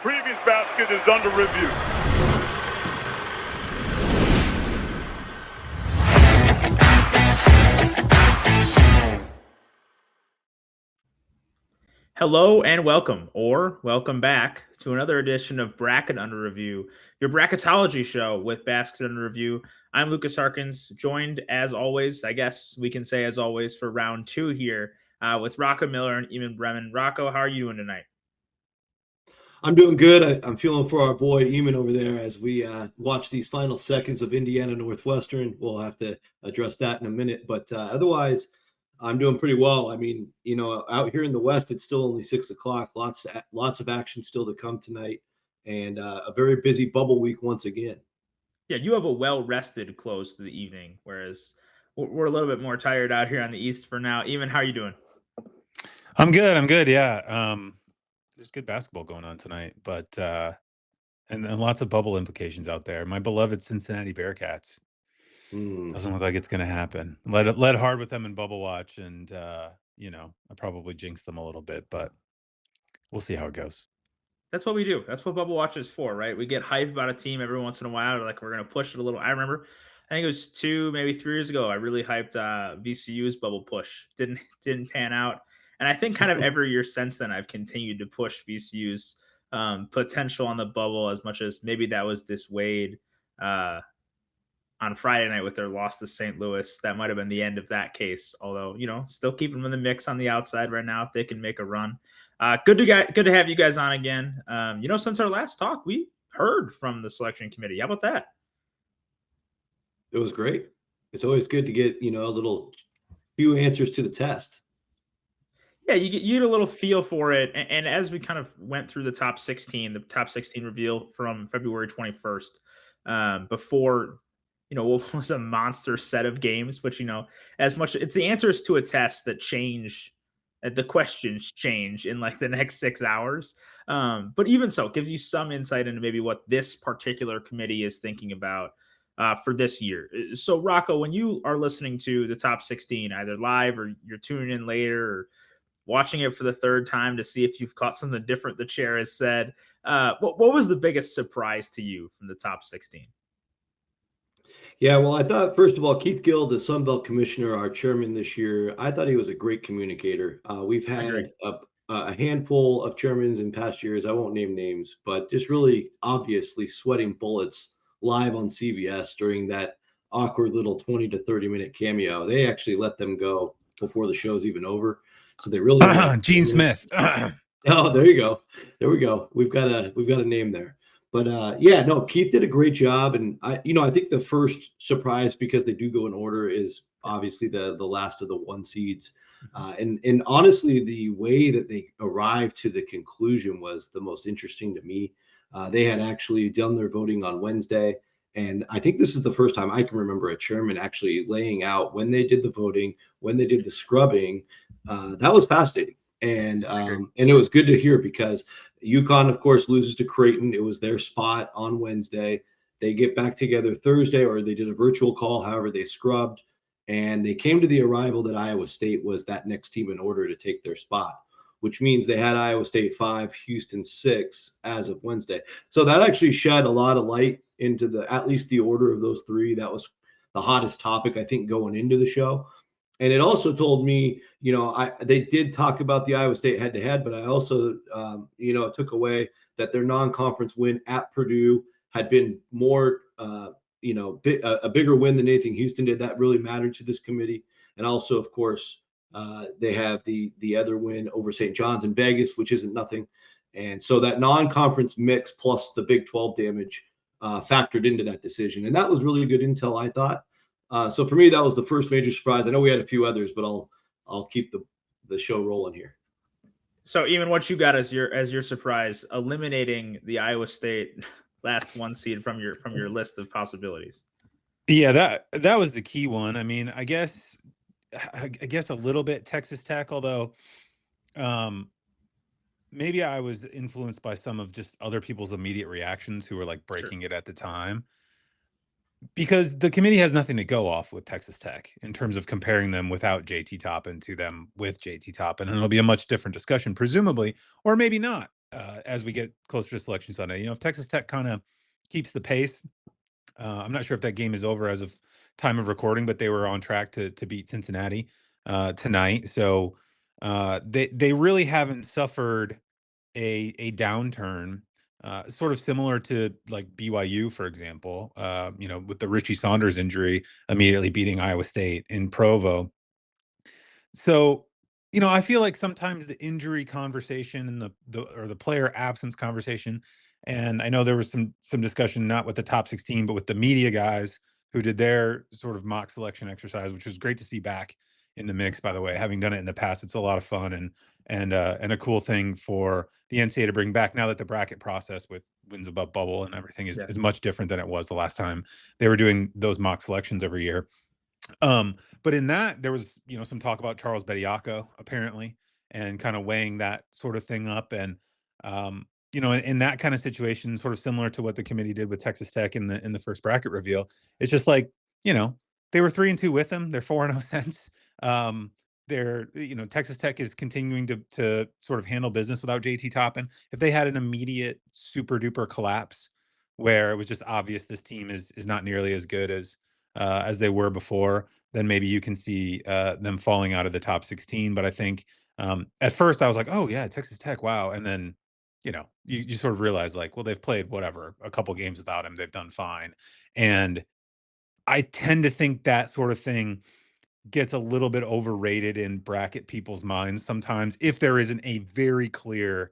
previous basket is under review. Hello and welcome, or welcome back to another edition of Bracket Under Review, your bracketology show with Basket Under Review. I'm Lukas Harkins, joined as always, I guess we can say as always, for round two here with Rocco Miller and Eamonn Brennan. Rocco, how are you doing tonight? I'm doing good. I'm feeling for our boy Eamonn over there as we watch these final seconds of Indiana Northwestern. We'll have to address that in a minute, but otherwise, I'm doing pretty well. I mean, out here in the West, it's still only 6 o'clock. Lots of action still to come tonight, and a very busy bubble week once again. Yeah, you have a well-rested close to the evening, whereas we're a little bit more tired out here on the East for now. Eamonn, how are you doing? I'm good. Yeah. There's good basketball going on tonight, but and lots of bubble implications out there. My beloved Cincinnati Bearcats. Doesn't look like it's going to happen. Led hard with them in Bubble Watch, and I probably jinxed them a little bit, but we'll see how it goes. That's what we do. That's what Bubble Watch is for, right? We get hype about a team every once in a while. Like we're going to push it a little. I remember, I think it was 2, maybe 3 years ago. I really hyped VCU's bubble push. Didn't pan out. And I think kind of every year since then, I've continued to push VCU's potential on the bubble as much as maybe that was dissuade on Friday night with their loss to St. Louis. That might have been the end of that case. Although, still keep them in the mix on the outside right now if they can make a run. Good to have you guys on again. Since our last talk, we heard from the selection committee. How about that? It was great. It's always good to get, a little few answers to the test. Yeah, you get a little feel for it. And as we kind of went through the top 16 reveal from February 21st, before, what was a monster set of games, which, as much it's the answers to a test that change, the questions change in like the next 6 hours. But even so, it gives you some insight into maybe what this particular committee is thinking about for this year. So Rocco, when you are listening to the top 16, either live or you're tuning in later or watching it for the third time to see if you've caught something different the chair has said, what was the biggest surprise to you from the top 16? Yeah, well, I thought, first of all, Keith Gill, the Sun Belt commissioner, our chairman this year, I thought he was a great communicator. We've had a handful of chairmans in past years. I won't name names, but just really obviously sweating bullets live on CBS during that awkward little 20 to 30-minute cameo. They actually let them go before the show's even over. So they really Gene Smith. Oh, there you go. There we go. We've got a name there. But Keith did a great job. And I think the first surprise, because they do go in order, is obviously the last of the 1 seeds. And honestly, the way that they arrived to the conclusion was the most interesting to me. They had actually done their voting on Wednesday. And I think this is the first time I can remember a chairman actually laying out when they did the voting, when they did the scrubbing. That was fascinating. And it was good to hear, because UConn, of course, loses to Creighton. It was their spot on Wednesday. They get back together Thursday, or they did a virtual call. However, they scrubbed, and they came to the arrival that Iowa State was that next team in order to take their spot, which means they had Iowa State 5, Houston 6 as of Wednesday. So that actually shed a lot of light into at least the order of those 3. That was the hottest topic, I think, going into the show. And it also told me, they did talk about the Iowa State head-to-head, but I also, took away that their non-conference win at Purdue had been more, a bigger win than anything Houston did. That really mattered to this committee. And also, of course, they have the other win over St. John's in Vegas, which isn't nothing. And so that non-conference mix plus the Big 12 damage factored into that decision. And that was really good intel, I thought. So for me, that was the first major surprise. I know we had a few others, but I'll keep the show rolling here. So Eamonn, what you got as your surprise, eliminating the Iowa State last 1 seed from your list of possibilities? Yeah, that was the key one. I mean, I guess a little bit Texas Tech, although maybe I was influenced by some of just other people's immediate reactions who were like breaking it at the time. Because the committee has nothing to go off with Texas Tech in terms of comparing them without JT Toppin to them with JT Toppin. And it'll be a much different discussion, presumably, or maybe not. as we get closer to Selection Sunday. If Texas Tech kind of keeps the pace, I'm not sure if that game is over as of time of recording, but they were on track to beat Cincinnati tonight. So they really haven't suffered a downturn, sort of similar to like BYU, for example. With the Richie Saunders injury, immediately beating Iowa State in Provo. So, I feel like sometimes the injury conversation and the player absence conversation, and I know there was some discussion not with the top 16, but with the media guys who did their sort of mock selection exercise, which was great to see back in the mix. By the way, having done it in the past, it's a lot of fun and a cool thing for the NCAA to bring back now that the bracket process with wins above bubble and everything is much different than it was the last time they were doing those mock selections every year. But in that, there was, some talk about Charles Bediako apparently, and kind of weighing that sort of thing up. And, in that kind of situation, sort of similar to what the committee did with Texas Tech in the first bracket reveal, it's just like, they were 3-2 with them. They're 4-0 since. Texas Tech is continuing to sort of handle business without JT Toppin. If they had an immediate super duper collapse where it was just obvious this team is not nearly as good as they were before, then maybe you can see them falling out of the top 16. But I think at first I was like, oh yeah, Texas Tech, wow. And then, you sort of realize like, well, they've played whatever, a couple games without him. They've done fine. And I tend to think that sort of thing gets a little bit overrated in bracket people's minds sometimes if there isn't a very clear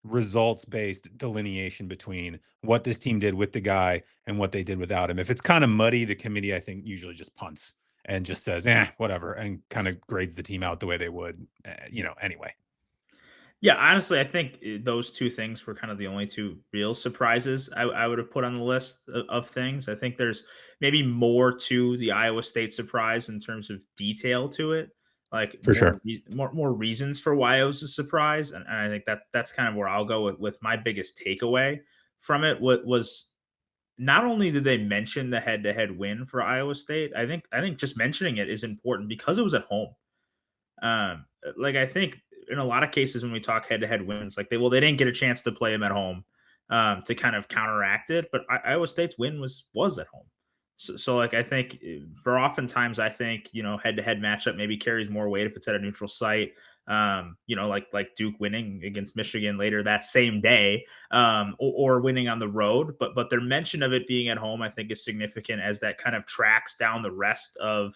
results-based delineation between what this team did with the guy and what they did without him. If it's kind of muddy, the committee, I think, usually just punts and just says, whatever, and kind of grades the team out the way they would, anyway. Yeah, honestly, I think those two things were kind of the only two real surprises I would have put on the list of things. I think there's maybe more to the Iowa State surprise in terms of detail to it, like For sure. more reasons for why it was a surprise, and I think that's kind of where I'll go with my biggest takeaway from it. What was not only did they mention the head-to-head win for Iowa State, I think just mentioning it is important because it was at home. I think in a lot of cases when we talk head-to-head wins, they didn't get a chance to play him at home to kind of counteract it, but Iowa State's win was at home. So I think for oftentimes I think head-to-head matchup maybe carries more weight if it's at a neutral site. Like Duke winning against Michigan later that same day, or winning on the road. But their mention of it being at home, I think, is significant as that kind of tracks down the rest of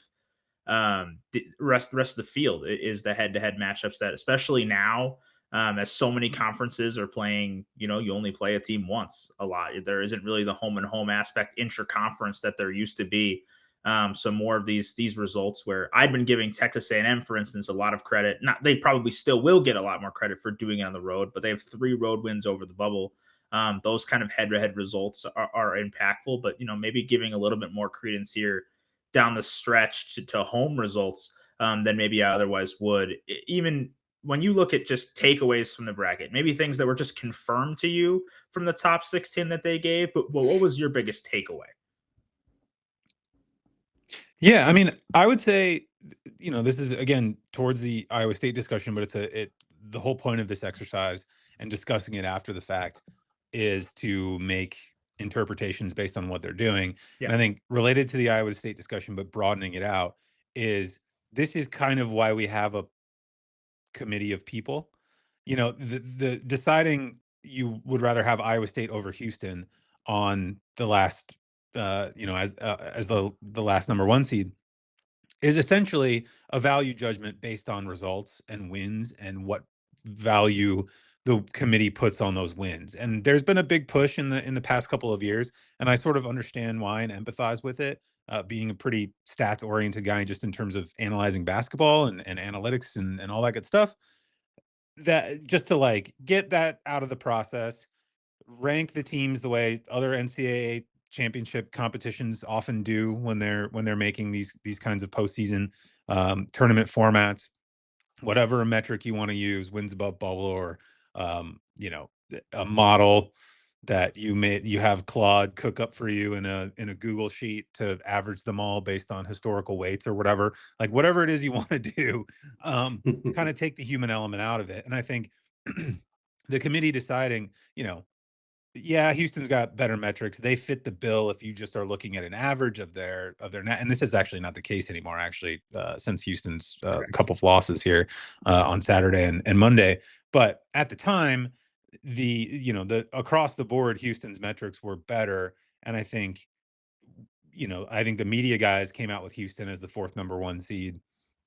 the rest of the field. Is the head-to-head matchups that, especially now, as so many conferences are playing, you only play a team once a lot. There isn't really the home and home aspect intra-conference that there used to be. So more of these results where I'd been giving Texas A&M, for instance, a lot of credit. Not, they probably still will get a lot more credit for doing it on the road, but they have 3 road wins over the bubble. Those kind of head-to-head results are impactful, but maybe giving a little bit more credence here down the stretch to home results than maybe I otherwise would. Even when you look at just takeaways from the bracket, maybe things that were just confirmed to you from the top 16 that they gave, but what was your biggest takeaway? Yeah, I mean, I would say, this is again towards the Iowa State discussion, but the whole point of this exercise and discussing it after the fact is to make interpretations based on what they're doing. Yeah. And I think related to the Iowa State discussion, but broadening it out, this is kind of why we have a committee of people. The deciding you would rather have Iowa State over Houston on the last, as the last number 1 seed is essentially a value judgment based on results and wins and what value the committee puts on those wins. And there's been a big push in the past couple of years, and I sort of understand why and empathize with it. Being a pretty stats oriented guy, just in terms of analyzing basketball and analytics and all that good stuff, that just to get that out of the process, rank the teams the way other NCAA championship competitions often do when they're making these kinds of postseason tournament formats. Whatever metric you want to use, wins above bubble, or a model that you have Claude cook up for you in a Google sheet to average them all based on historical weights or whatever. Whatever it is you want to do, kind of take the human element out of it. And I think the committee deciding, yeah, Houston's got better metrics. They fit the bill if you just are looking at an average of their net. And this is actually not the case anymore, actually, since Houston's couple of losses here on Saturday and Monday. But at the time, the across the board, Houston's metrics were better. And I think the media guys came out with Houston as the fourth number one seed.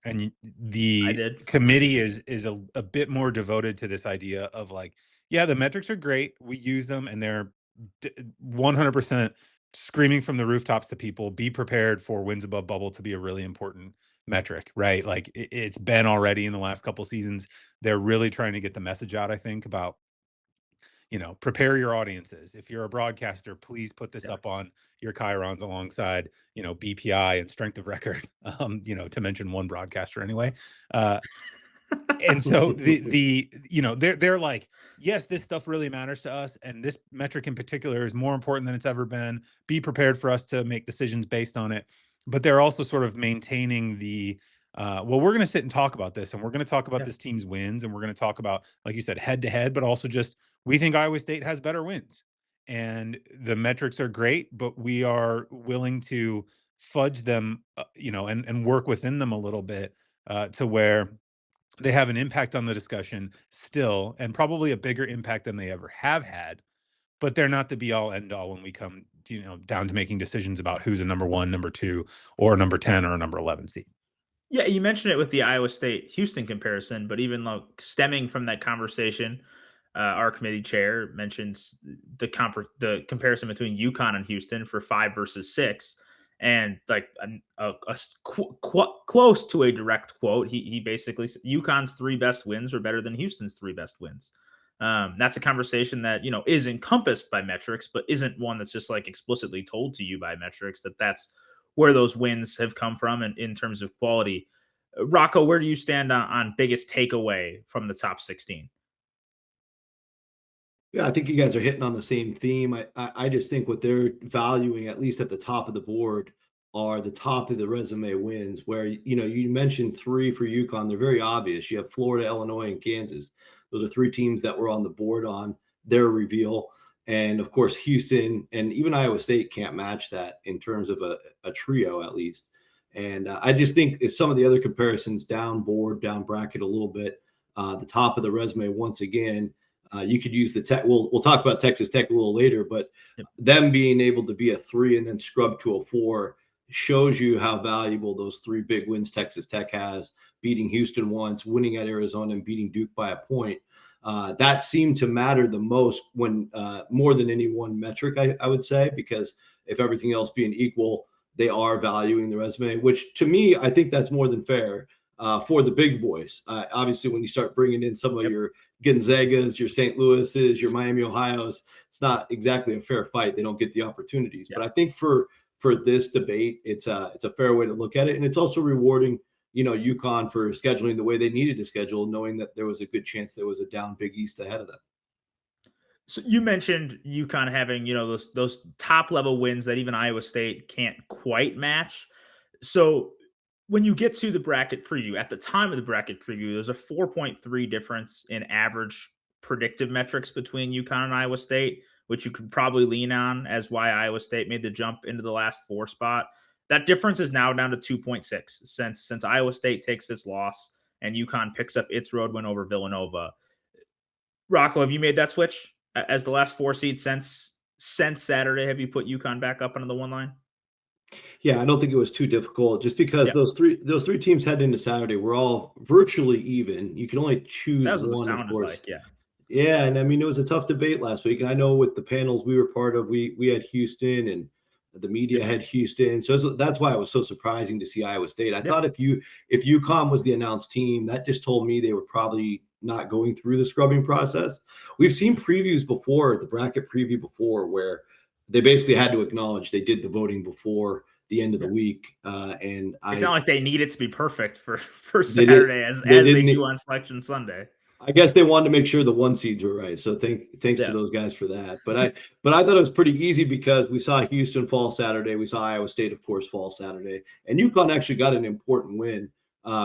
And the committee is a bit more devoted to this idea of like, yeah, the metrics are great. We use them, and they're 100% screaming from the rooftops to people, be prepared for wins above bubble to be a really important metric, right? Like it's been already in the last couple seasons. They're really trying to get the message out, I think, about, prepare your audiences. If you're a broadcaster, please put this up on your chyrons alongside, BPI and strength of record, to mention one broadcaster anyway. And so they're like, yes, this stuff really matters to us. And this metric in particular is more important than it's ever been. Be prepared for us to make decisions based on it. But they're also sort of maintaining the, well, we're going to sit and talk about this, and we're going to talk about this team's wins, and we're going to talk about, like you said, head to head, but also just, we think Iowa State has better wins. And the metrics are great, but we are willing to fudge them, and work within them a little bit to where they have an impact on the discussion still, and probably a bigger impact than they ever have had, but they're not the be all end all when we come to, down to making decisions about who's a number 1, number 2, or number 10 or a number 11 seed. Yeah, you mentioned it with the Iowa State Houston comparison, but even like stemming from that conversation, our committee chair mentions the comparison between UConn and Houston for 5 versus 6. And like close to a direct quote, he basically said UConn's 3 best wins are better than Houston's 3 best wins. That's a conversation that, is encompassed by metrics, but isn't one that's just like explicitly told to you by metrics that's where those wins have come from and in terms of quality. Rocco, where do you stand on biggest takeaway from the top 16? Yeah, I think you guys are hitting on the same theme. I just think what they're valuing, at least at the top of the board, are the top of the resume wins, where, you mentioned 3 for UConn. They're very obvious. You have Florida, Illinois, and Kansas. Those are 3 teams that were on the board on their reveal. And of course, Houston and even Iowa State can't match that in terms of a trio, at least. And I just think if some of the other comparisons down board, down bracket a little bit, the top of the resume, once again, you could use the tech. We'll talk about Texas Tech a little later, but them being able to be a 3 and then scrub to a 4 shows you how valuable those 3 big wins Texas Tech has, beating Houston once, winning at Arizona, and beating Duke by a point. That seemed to matter the most when more than any one metric, I would say, because if everything else being equal, they are valuing the resume, which to me, I think that's more than fair for the big boys. Obviously, when you start bringing in some of your Gonzagas, your St. Louis's, your Miami Ohio's, it's not exactly a fair fight. They don't get the opportunities. But I think for this debate, it's a fair way to look at it. And it's also rewarding, UConn for scheduling the way they needed to schedule, knowing that there was a good chance there was a down Big East ahead of them. So you mentioned UConn having, those top level wins that even Iowa State can't quite match. So when you get to the bracket preview, at the time of the bracket preview, there's a 4.3 difference in average predictive metrics between UConn and Iowa State, which you could probably lean on as why Iowa State made the jump into the last 4 spot. That difference is now down to 2.6 since Iowa State takes its loss and UConn picks up its road win over Villanova. Rocco, have you made that switch as the last 4 seed since Saturday? Have you put UConn back up onto the 1 line? Yeah, I don't think it was too difficult, just because those three teams heading into Saturday were all virtually even. You can only choose one, of course. Yeah, and I mean, it was a tough debate last week, and I know with the panels we were part of, we had Houston, and the media had Houston, so that's why it was so surprising to see Iowa State. I thought if UConn was the announced team, that just told me they were probably not going through the scrubbing process. We've seen previews before, the bracket preview before, where they basically had to acknowledge they did the voting before the end of the week. And it's not like they need it to be perfect for Saturday as they do on Selection Sunday. I guess they wanted to make sure the 1 seeds were right. So thanks to those guys for that. But I thought it was pretty easy because we saw Houston fall Saturday. We saw Iowa State, of course, fall Saturday. And UConn actually got an important win,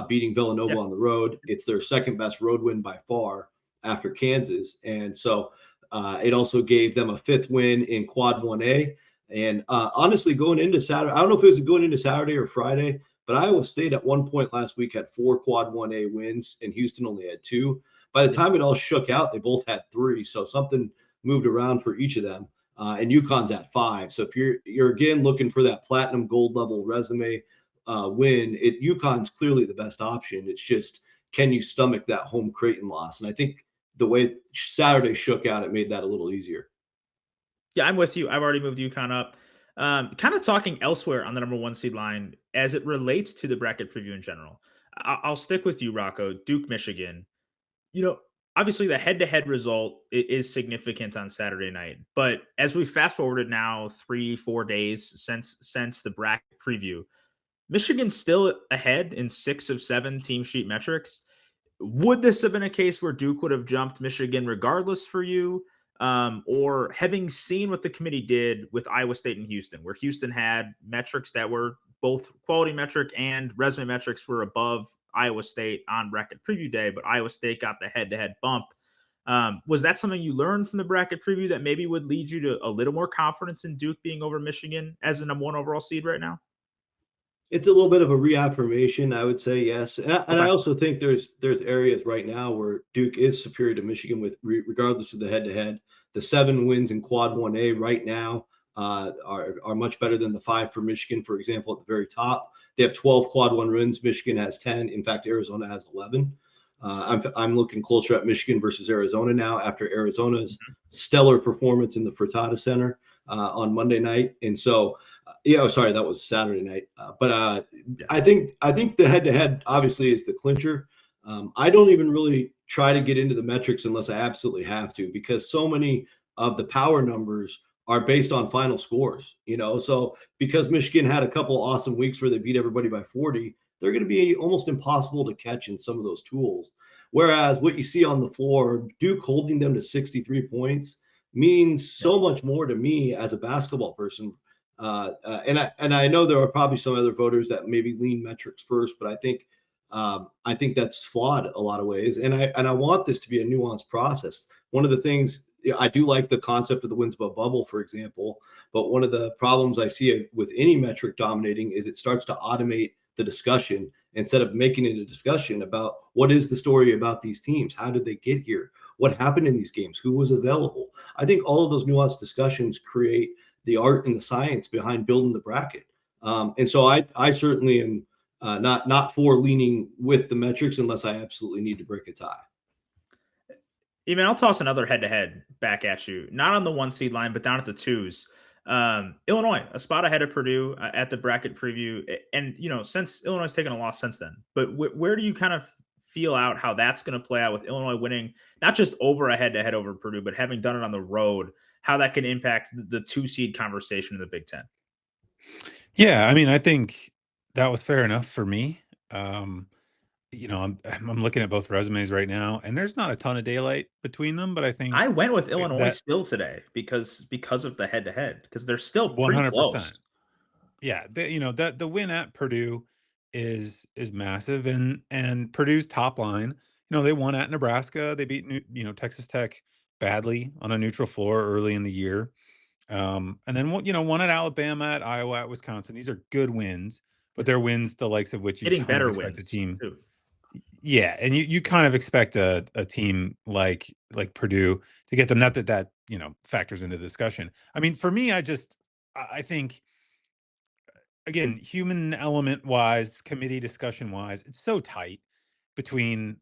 beating Villanova on the road. It's their second best road win by far. after Kansas. And so it also gave them a 5th win in Quad 1A. And honestly, going into Saturday, I don't know if it was going into Saturday or Friday, but Iowa State at one point last week had 4 Quad 1A wins, and Houston only had 2. By the time it all shook out, they both had 3. So something moved around for each of them. And UConn's at 5. So if you're again looking for that platinum gold level resume win, UConn's clearly the best option. It's just, can you stomach that home Creighton loss? And I think the way Saturday shook out, it made that a little easier. Yeah, I'm with you. I've already moved UConn up. Kind of talking elsewhere on the number 1 seed line as it relates to the bracket preview in general. I'll stick with you, Rocco. Duke, Michigan. Obviously the head-to-head result is significant on Saturday night. But as we fast forwarded now 3-4 days since the bracket preview, Michigan's still ahead in 6 of 7 team sheet metrics. Would this have been a case where Duke would have jumped Michigan regardless for you? Or having seen what the committee did with Iowa State and Houston, where Houston had metrics that were both quality metric and resume metrics were above Iowa State on bracket preview day, but Iowa State got the head-to-head bump. Was that something you learned from the bracket preview that maybe would lead you to a little more confidence in Duke being over Michigan as the number 1 overall seed right now? It's a little bit of a reaffirmation, I would say, yes. And I also think there's areas right now where Duke is superior to Michigan regardless of the head-to-head. The 7 wins in Quad 1A right now are much better than the 5 for Michigan, for example, at the very top. They have 12 Quad 1 wins. Michigan has 10. In fact, Arizona has 11. I'm looking closer at Michigan versus Arizona now after Arizona's stellar performance in the Fertitta Center on Monday night. And so, sorry, that was Saturday night. I think the head-to-head obviously is the clincher. I don't even really try to get into the metrics unless I absolutely have to, because so many of the power numbers are based on final scores, so because Michigan had a couple awesome weeks where they beat everybody by 40, they're going to be almost impossible to catch in some of those tools. Whereas what you see on the floor, Duke holding them to 63 points means so much more to me as a basketball person. And I know there are probably some other voters that maybe lean metrics first, but I think that's flawed a lot of ways. And I want this to be a nuanced process. One of the things, I do like the concept of the wins above bubble, for example, but one of the problems I see with any metric dominating is it starts to automate the discussion instead of making it a discussion about what is the story about these teams? How did they get here? What happened in these games? Who was available? I think all of those nuanced discussions create the art and the science behind building the bracket. And so I certainly am not for leaning with the metrics unless I absolutely need to break a tie. Eamonn, I'll toss another head-to-head back at you. Not on the 1 seed line, but down at the 2s. Illinois, a spot ahead of Purdue at the bracket preview. And, since Illinois has taken a loss since then. But where do you kind of feel out how that's going to play out with Illinois winning, not just over a head-to-head over Purdue, but having done it on the road, how that can impact the 2 seed conversation in the Big Ten? Yeah, I mean, I think that was fair enough for me. I'm looking at both resumes right now, and there's not a ton of daylight between them, but I think I went with Illinois still today because of the head-to-head, because they're still pretty 100%. close. Yeah, the win at Purdue is massive, and Purdue's top line, they won at Nebraska, they beat Texas Tech badly on a neutral floor early in the year, and then won at Alabama, at Iowa, at Wisconsin. These are good wins, but they're wins the likes of which you Getting kind of better expect wins a team. too. Yeah, and you kind of expect a team like Purdue to get them. Not that factors into the discussion. I mean, for me, I think, again, human element wise, committee discussion wise, it's so tight between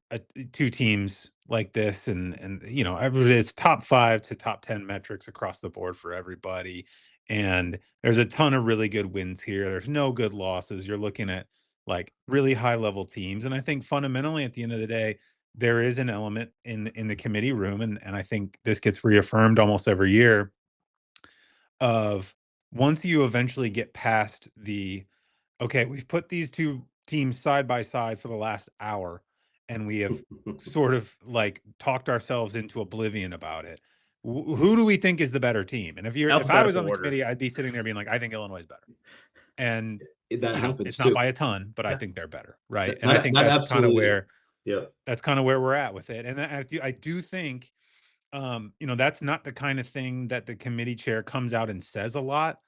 2 teams like this, and it's top 5 to top 10 metrics across the board for everybody, and there's a ton of really good wins here. There's no good losses. You're looking at like really high level teams, and I think fundamentally at the end of the day, there is an element in the committee room, and I think this gets reaffirmed almost every year, of once you eventually get past okay, we've put these 2 teams side by side for the last hour, and we have sort of like talked ourselves into oblivion about it. Who do we think is the better team? And if I was on the committee, I'd be sitting there being like, I think Illinois is better. And that happens it's too. not by a ton, but I think they're better, right? And I think that's kind of where Yeah. That's kind of where we're at with it. And I do think, that's not the kind of thing that the committee chair comes out and says a lot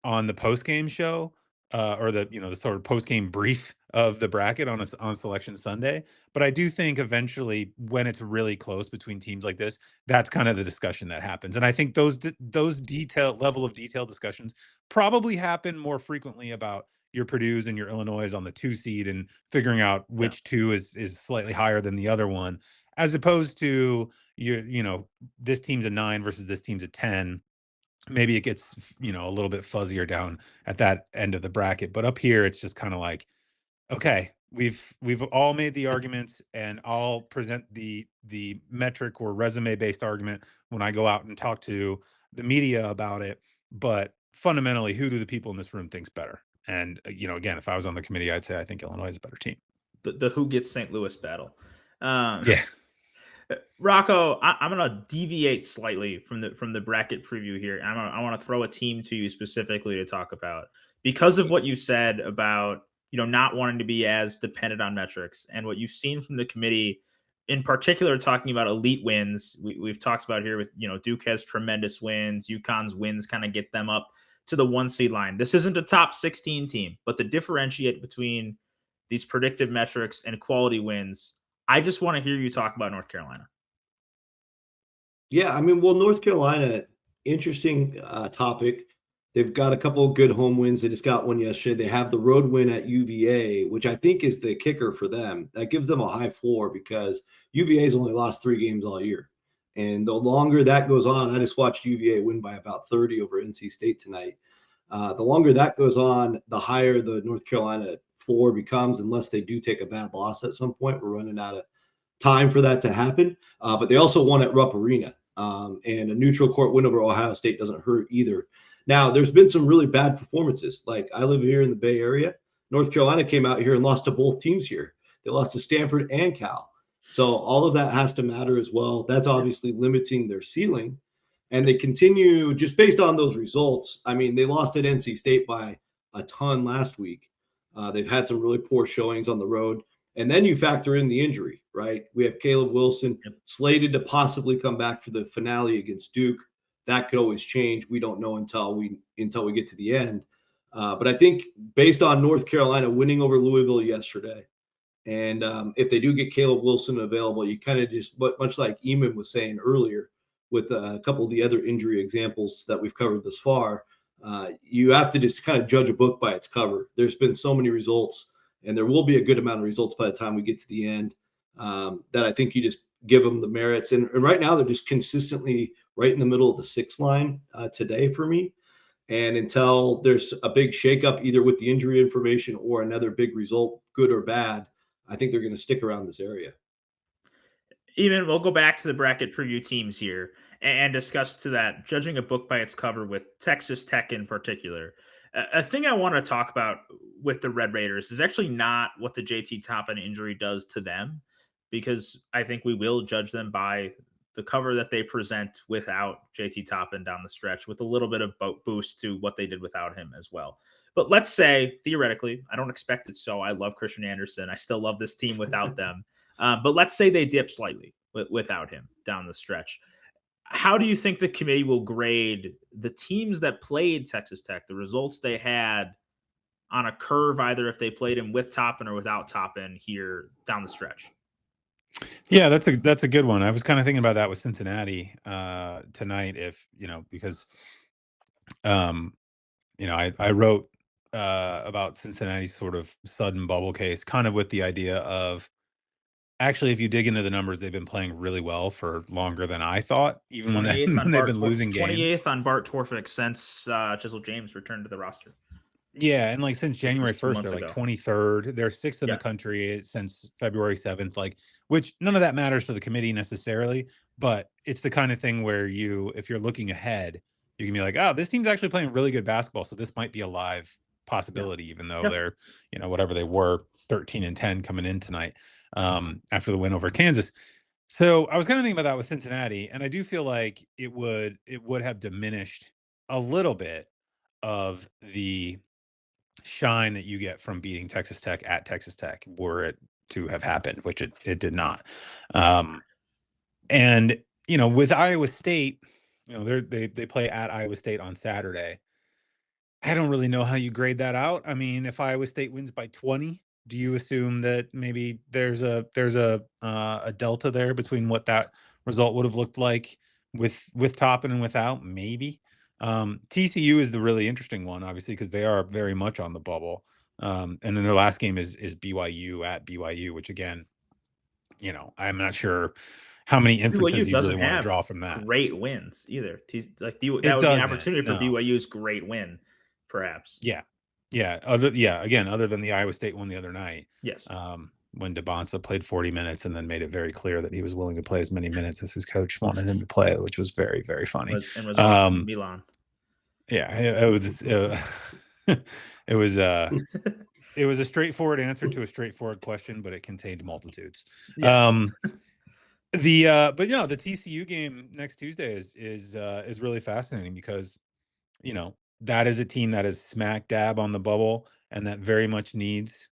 on the post game show, or the sort of post game brief of the bracket on Selection Sunday. But I do think eventually, when it's really close between teams like this, that's kind of the discussion that happens. And I think those level of detail discussions probably happen more frequently about your Purdue's and your Illinois on the 2 seed and figuring out Yeah. which two is slightly higher than the other one, as opposed to this team's a 9 versus this team's a 10. Maybe it gets a little bit fuzzier down at that end of the bracket, but up here it's just kind of like, okay, we've all made the arguments, and I'll present the metric or resume based argument when I go out and talk to the media about it. But fundamentally, who do the people in this room think's better? And again, if I was on the committee, I'd say I think Illinois is a better team. The who gets St. Louis battle. Yeah. Rocco, I'm gonna deviate slightly from the bracket preview here. I want to throw a team to you specifically to talk about, because of what you said about not wanting to be as dependent on metrics, and what you've seen from the committee, in particular talking about elite wins. We've talked about here with Duke has tremendous wins. UConn's wins kind of get them up to the 1 seed line. This isn't a top 16 team, but the differentiate between these predictive metrics and quality wins, I just want to hear you talk about North Carolina. Yeah, I mean, well, North Carolina, interesting topic. They've got a couple of good home wins. They just got one yesterday. They have the road win at UVA, which I think is the kicker for them. That gives them a high floor because UVA's only lost 3 games all year. And the longer that goes on, I just watched UVA win by about 30 over NC State tonight. The longer that goes on, the higher the North Carolina floor becomes, unless they do take a bad loss at some point. We're running out of time for that to happen. But they also won at Rupp Arena. And a neutral court win over Ohio State doesn't hurt either. Now, there's been some really bad performances. Like, I live here in the Bay Area. North Carolina came out here and lost to both teams here. They lost to Stanford and Cal. So all of that has to matter as well. That's obviously limiting their ceiling. And they continue just based on those results. I mean, they lost at NC State by a ton last week. They've had some really poor showings on the road. And then you factor in the injury, right? We have Caleb Wilson slated to possibly come back for the finale against Duke. That could always change. We don't know until we get to the end. But I think based on North Carolina winning over Louisville yesterday, and if they do get Caleb Wilson available, you kind of just, much like Eamonn was saying earlier, with a couple of the other injury examples that we've covered thus far, you have to just kind of judge a book by its cover. There's been so many results, and there will be a good amount of results by the time we get to the end, that I think you just give them the merits. And right now, they're just consistently right in the middle of the 6 line today for me. And until there's a big shakeup, either with the injury information or another big result, good or bad, I think they're going to stick around this area. Even we'll go back to the bracket preview teams here and discuss to that, judging a book by its cover with Texas Tech in particular. A thing I want to talk about with the Red Raiders is actually not what the JT Toppin injury does to them, because I think we will judge them by the cover that they present without JT Toppin down the stretch, with a little bit of boost to what they did without him as well. But let's say, theoretically, I don't expect it so. I love Christian Anderson. I still love this team without them. But let's say they dip slightly without him down the stretch. How do you think the committee will grade the teams that played Texas Tech, the results they had on a curve, either if they played him with Toppin or without Toppin here down the stretch? Yeah, that's a good one. I was kind of thinking about that with Cincinnati tonight, because I wrote about Cincinnati's sort of sudden bubble case, kind of with the idea of, actually, if you dig into the numbers, they've been playing really well for longer than I thought, even when they've been losing games. 28th on Bart Torvik since Chisel James returned to the roster. Yeah, and since January 1st, they're 23rd. They're 6th in the country since February 7th, which none of that matters for the committee necessarily, but it's the kind of thing where if you're looking ahead, you can be like, oh, this team's actually playing really good basketball, so this might be a live possibility, even though they're, whatever they were, 13-10 coming in tonight after the win over Kansas. So I was kind of thinking about that with Cincinnati, and I do feel like it would have diminished a little bit of the shine that you get from beating Texas Tech at Texas Tech, were it to have happened, which it did not. And with Iowa State, they play at Iowa State on Saturday. I don't really know how you grade that out. I mean, if Iowa State wins by 20, do you assume that maybe there's a delta there between what that result would have looked like with Toppin and without? Maybe. TCU is the really interesting one, obviously, because they are very much on the bubble. And then their last game is BYU at BYU, which again, I'm not sure how many inferences you really want to draw from that. Great wins either. That would be an opportunity for BYU's great win, perhaps. Yeah. Again, other than the Iowa State one the other night. Yes. When DeBonsa played 40 minutes and then made it very clear that he was willing to play as many minutes as his coach wanted him to play, which was very, very funny. Milan. Yeah, it was it was a straightforward answer to a straightforward question, but it contained multitudes. Yes. But the TCU game next Tuesday is really fascinating because that is a team that is smack dab on the bubble and that very much needs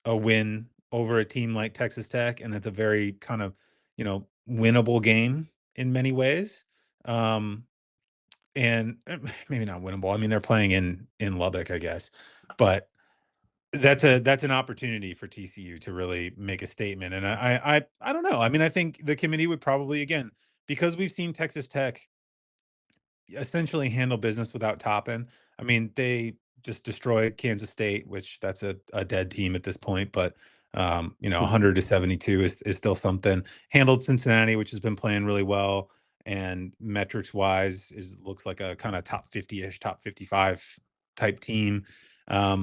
a win over a team like Texas Tech, and that's a very kind of winnable game in many ways. And maybe not winnable. I mean, they're playing in Lubbock, I guess, but that's an opportunity for TCU to really make a statement. And I don't know. I mean, I think the committee would probably, again, because we've seen Texas Tech essentially handle business without Toppin. I mean, they just destroyed Kansas State, which that's a dead team at this point, but 100-72 is still something. Handled Cincinnati, which has been playing really well, and metrics wise looks like a kind of top 50-ish, top 55 type team. I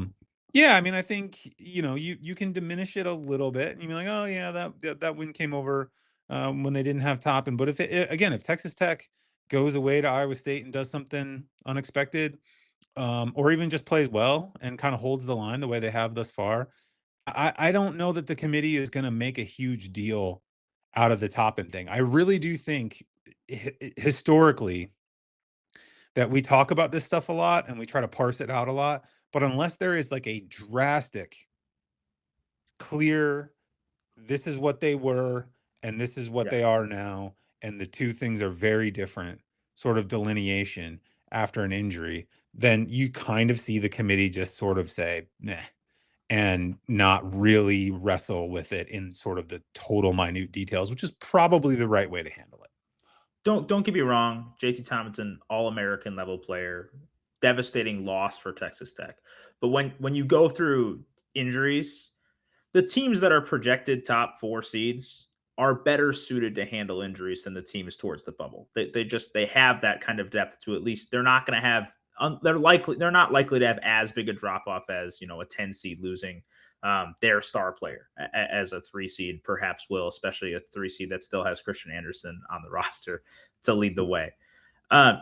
mean, I think you can diminish it a little bit, and you be like, oh yeah, that win came over when they didn't have Toppin. But if Texas Tech goes away to Iowa State and does something unexpected, or even just plays well and kind of holds the line the way they have thus far, I don't know that the committee is going to make a huge deal out of the Toppin thing. I really do think historically that we talk about this stuff a lot and we try to parse it out a lot, but unless there is like a drastic, clear, this is what they were and this is what they are now, and the two things are very different sort of delineation after an injury, then you kind of see the committee just sort of say, nah, and not really wrestle with it in sort of the total minute details, which is probably the right way to handle it. Don't get me wrong, JT Tomlinson, All-American level player, devastating loss for Texas Tech. But when you go through injuries, the teams that are projected top 4 seeds are better suited to handle injuries than the teams towards the bubble. They have that kind of depth to at least they're not going to have they're not likely to have as big a drop off as a 10 seed losing their star player as a 3 seed perhaps will, especially a 3 seed that still has Christian Anderson on the roster to lead the way.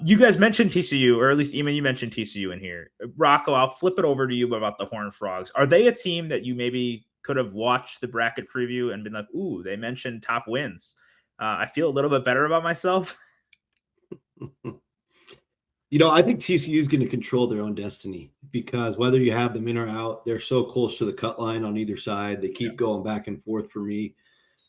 You guys mentioned TCU, or at least Eamonn, you mentioned TCU in here. Rocco, I'll flip it over to you about the Horned Frogs. Are they a team that you maybe could have watched the bracket preview and been like, ooh, they mentioned top wins? I feel a little bit better about myself. I think TCU is going to control their own destiny because whether you have them in or out, they're so close to the cut line on either side. They keep going back and forth for me.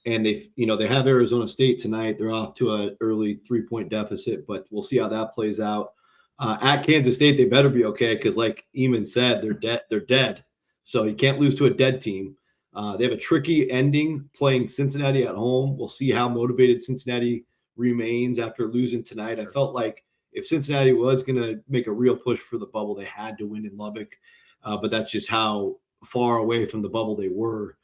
And they have Arizona State tonight. They're off to an early 3-point deficit, but we'll see how that plays out. At Kansas State, they better be okay because, like Eamonn said, they're dead. So you can't lose to a dead team. They have a tricky ending playing Cincinnati at home. We'll see how motivated Cincinnati remains after losing tonight. I felt like if Cincinnati was going to make a real push for the bubble, they had to win in Lubbock. But that's just how far away from the bubble they were.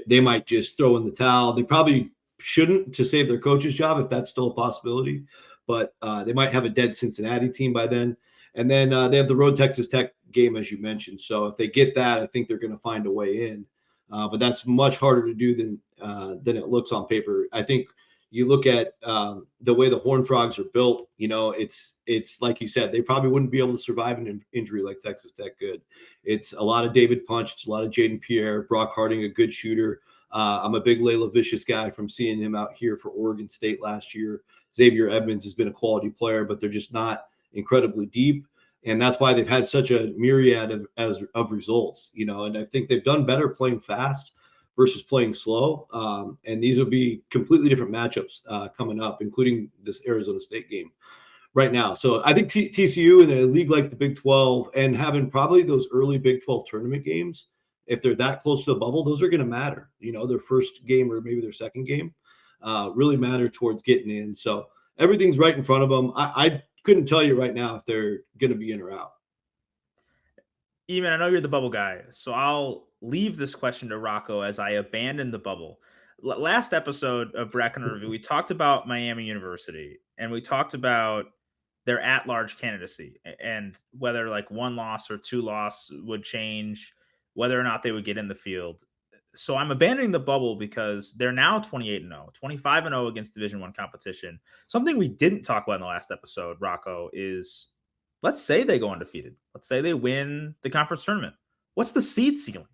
They might just throw in the towel. They probably shouldn't to save their coach's job if that's still a possibility. But they might have a dead Cincinnati team by then. And then they have the road Texas Tech game, as you mentioned. So if they get that, I think they're going to find a way in. But that's much harder to do than it looks on paper. I think you look at the way the Horned Frogs are built, it's like you said, they probably wouldn't be able to survive an injury like Texas Tech could. It's a lot of David Punch. It's a lot of Jaden Pierre, Brock Harding, a good shooter. I'm a big Layla Vicious guy from seeing him out here for Oregon State last year. Xavier Edmonds has been a quality player, but they're just not incredibly deep. And that's why they've had such a myriad of results, and I think they've done better playing fast. versus playing slow. And these will be completely different matchups coming up, including this Arizona State game right now. So I think TCU in a league like the Big 12 and having probably those early Big 12 tournament games, if they're that close to the bubble, those are going to matter. Their first game or maybe their second game really matter towards getting in. So everything's right in front of them. I couldn't tell you right now if they're going to be in or out. Eamonn, I know you're the bubble guy, so I'll leave this question to Rocco as I abandon the bubble. Last episode of Bracken Review, we talked about Miami University, and we talked about their at-large candidacy and whether like 1 loss or 2 loss would change whether or not they would get in the field. So I'm abandoning the bubble because they're now 28-0, 25-0 against Division I competition. Something we didn't talk about in the last episode, Rocco, is let's say they go undefeated. Let's say they win the conference tournament. What's the seed ceiling?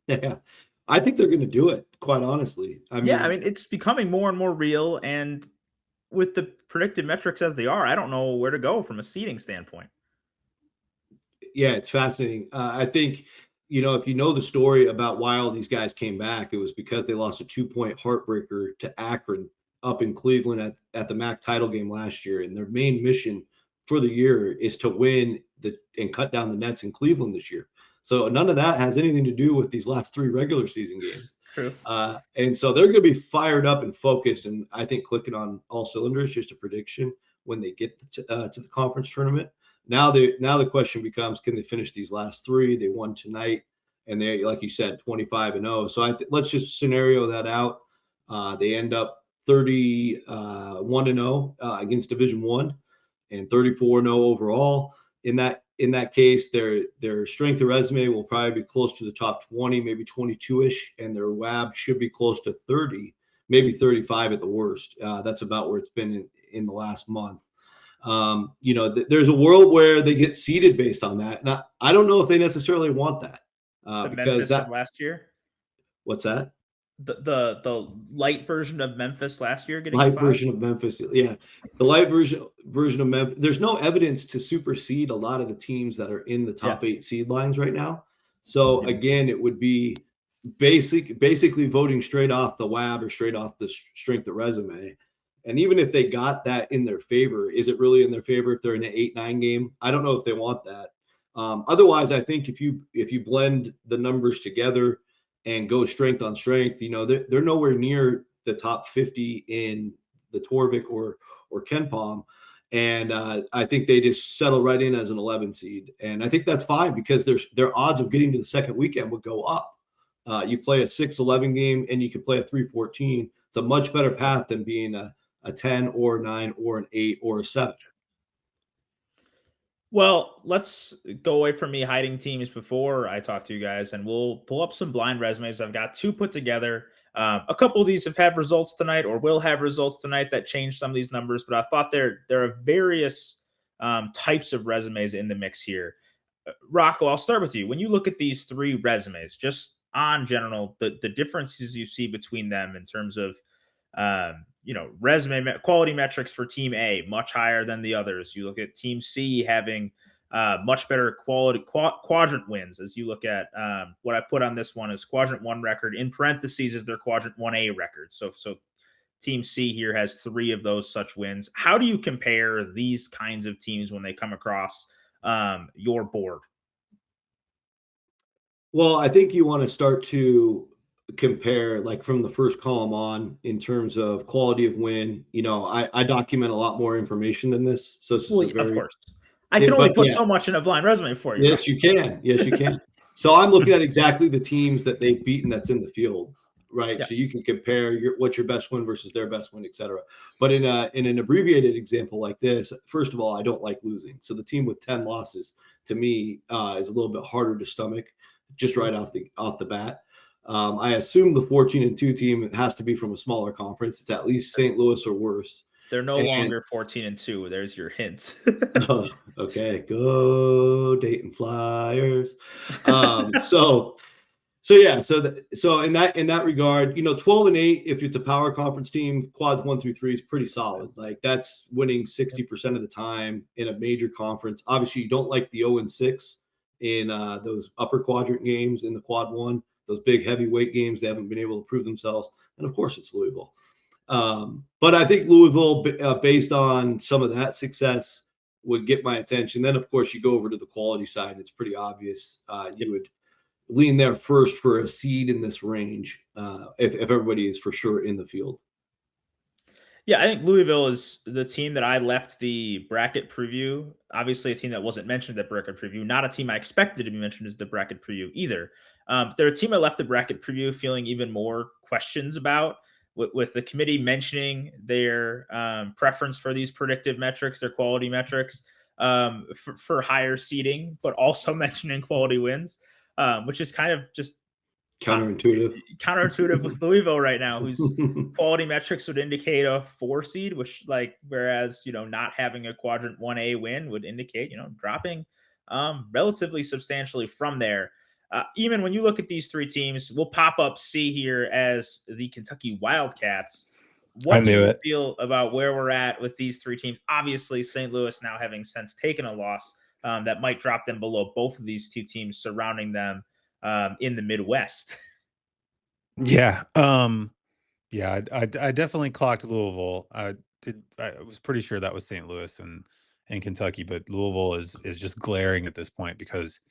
Yeah, I think they're going to do it, quite honestly. I mean, it's becoming more and more real. And with the predicted metrics as they are, I don't know where to go from a seeding standpoint. Yeah, it's fascinating. I think, if you know the story about why all these guys came back, it was because they lost a 2-point heartbreaker to Akron up in Cleveland at the MAC title game last year. And their main mission for the year is to win and cut down the nets in Cleveland this year. So none of that has anything to do with these last 3 regular season games. True. And so they're going to be fired up and focused, and I think clicking on all cylinders. Just a prediction when they get to the conference tournament. Now the question becomes, can they finish these last 3? They won tonight, and they, like you said, 25-0. So let's just scenario that out. They end up 31-0 against Division I, and 34-0 overall. In that case, their strength of resume will probably be close to the top 20, maybe 22-ish, and their WAB should be close to 30, maybe 35 at the worst. That's about where it's been in the last month. There's a world where they get seeded based on that, and I don't know if they necessarily want that because that last year. What's that? The light version of Memphis last year getting light 5? Version of Memphis. Yeah. The light version of Memphis. There's no evidence to supersede a lot of the teams that are in the top 8 seed lines right now. So again, it would be basically voting straight off the WAB or straight off the strength of resume. And even if they got that in their favor, is it really in their favor if they're in an 8-9 game? I don't know if they want that. Otherwise, I think if you blend the numbers together and go strength on strength, they're nowhere near the top 50 in the Torvik or KenPom. And I think they just settle right in as an 11 seed. And I think that's fine because their odds of getting to the second weekend would go up. You play a 6-11 game and you can play a 3-14. It's a much better path than being a 10 or a 9 or an 8 or a 7. Well, let's go away from me hiding teams before I talk to you guys, and we'll pull up some blind resumes. I've got 2 put together. A couple of these have had results tonight or will have results tonight that change some of these numbers, but I thought there are various types of resumes in the mix here. Rocco, I'll start with you. When you look at these 3 resumes, just on general, the differences you see between them in terms of resume quality metrics for Team A, much higher than the others. You look at Team C having much better quality quadrant wins. As you look at what I put on this one is quadrant 1 record. In parentheses is their quadrant 1A record. So Team C here has 3 of those such wins. How do you compare these kinds of teams when they come across your board? Well, I think you want to start to compare like from the first column on in terms of quality of win. I document a lot more information than this. So this is of course. I can only put so much in a blind resume for you. Yes, you can. Yes, you can. So I'm looking at exactly the teams that they've beaten that's in the field, right? Yeah. So you can compare what's your best win versus their best win, et cetera. But in an abbreviated example like this, first of all, I don't like losing. So the team with 10 losses to me is a little bit harder to stomach just right off the bat. I assume the 14-2 team has to be from a smaller conference. It's at least St. Louis or worse. They're no longer 14-2. There's your hint. Oh, okay. Go Dayton Flyers. So in that regard, 12-8, if it's a power conference team, quads 1 through 3 is pretty solid. Like that's winning 60% of the time in a major conference. Obviously, you don't like the 0-6 in those upper quadrant games in the quad 1. those big heavyweight games, they haven't been able to prove themselves. And of course, it's Louisville. But I think Louisville, based on some of that success, would get my attention. Then, of course, you go over to the quality side. It's pretty obvious. You would lean there first for a seed in this range if everybody is for sure in the field. Yeah, I think Louisville is the team that I left the bracket preview. Obviously, a team that wasn't mentioned at bracket preview. Not a team I expected to be mentioned as the bracket preview either. They're a team I left the bracket preview feeling even more questions about, with the committee mentioning their preference for these predictive metrics, their quality metrics for higher seeding, but also mentioning quality wins, which is kind of just counterintuitive with Louisville right now, whose quality metrics would indicate a 4 seed, which whereas not having a quadrant 1A win would indicate dropping relatively substantially from there. Eamonn, when you look at these 3 teams, we'll pop up C here as the Kentucky Wildcats. What do you feel about where we're at with these 3 teams? Obviously, St. Louis now having since taken a loss that might drop them below both of these 2 teams surrounding them in the Midwest. Yeah. I definitely clocked Louisville. I was pretty sure that was St. Louis and Kentucky, but Louisville is just glaring at this point because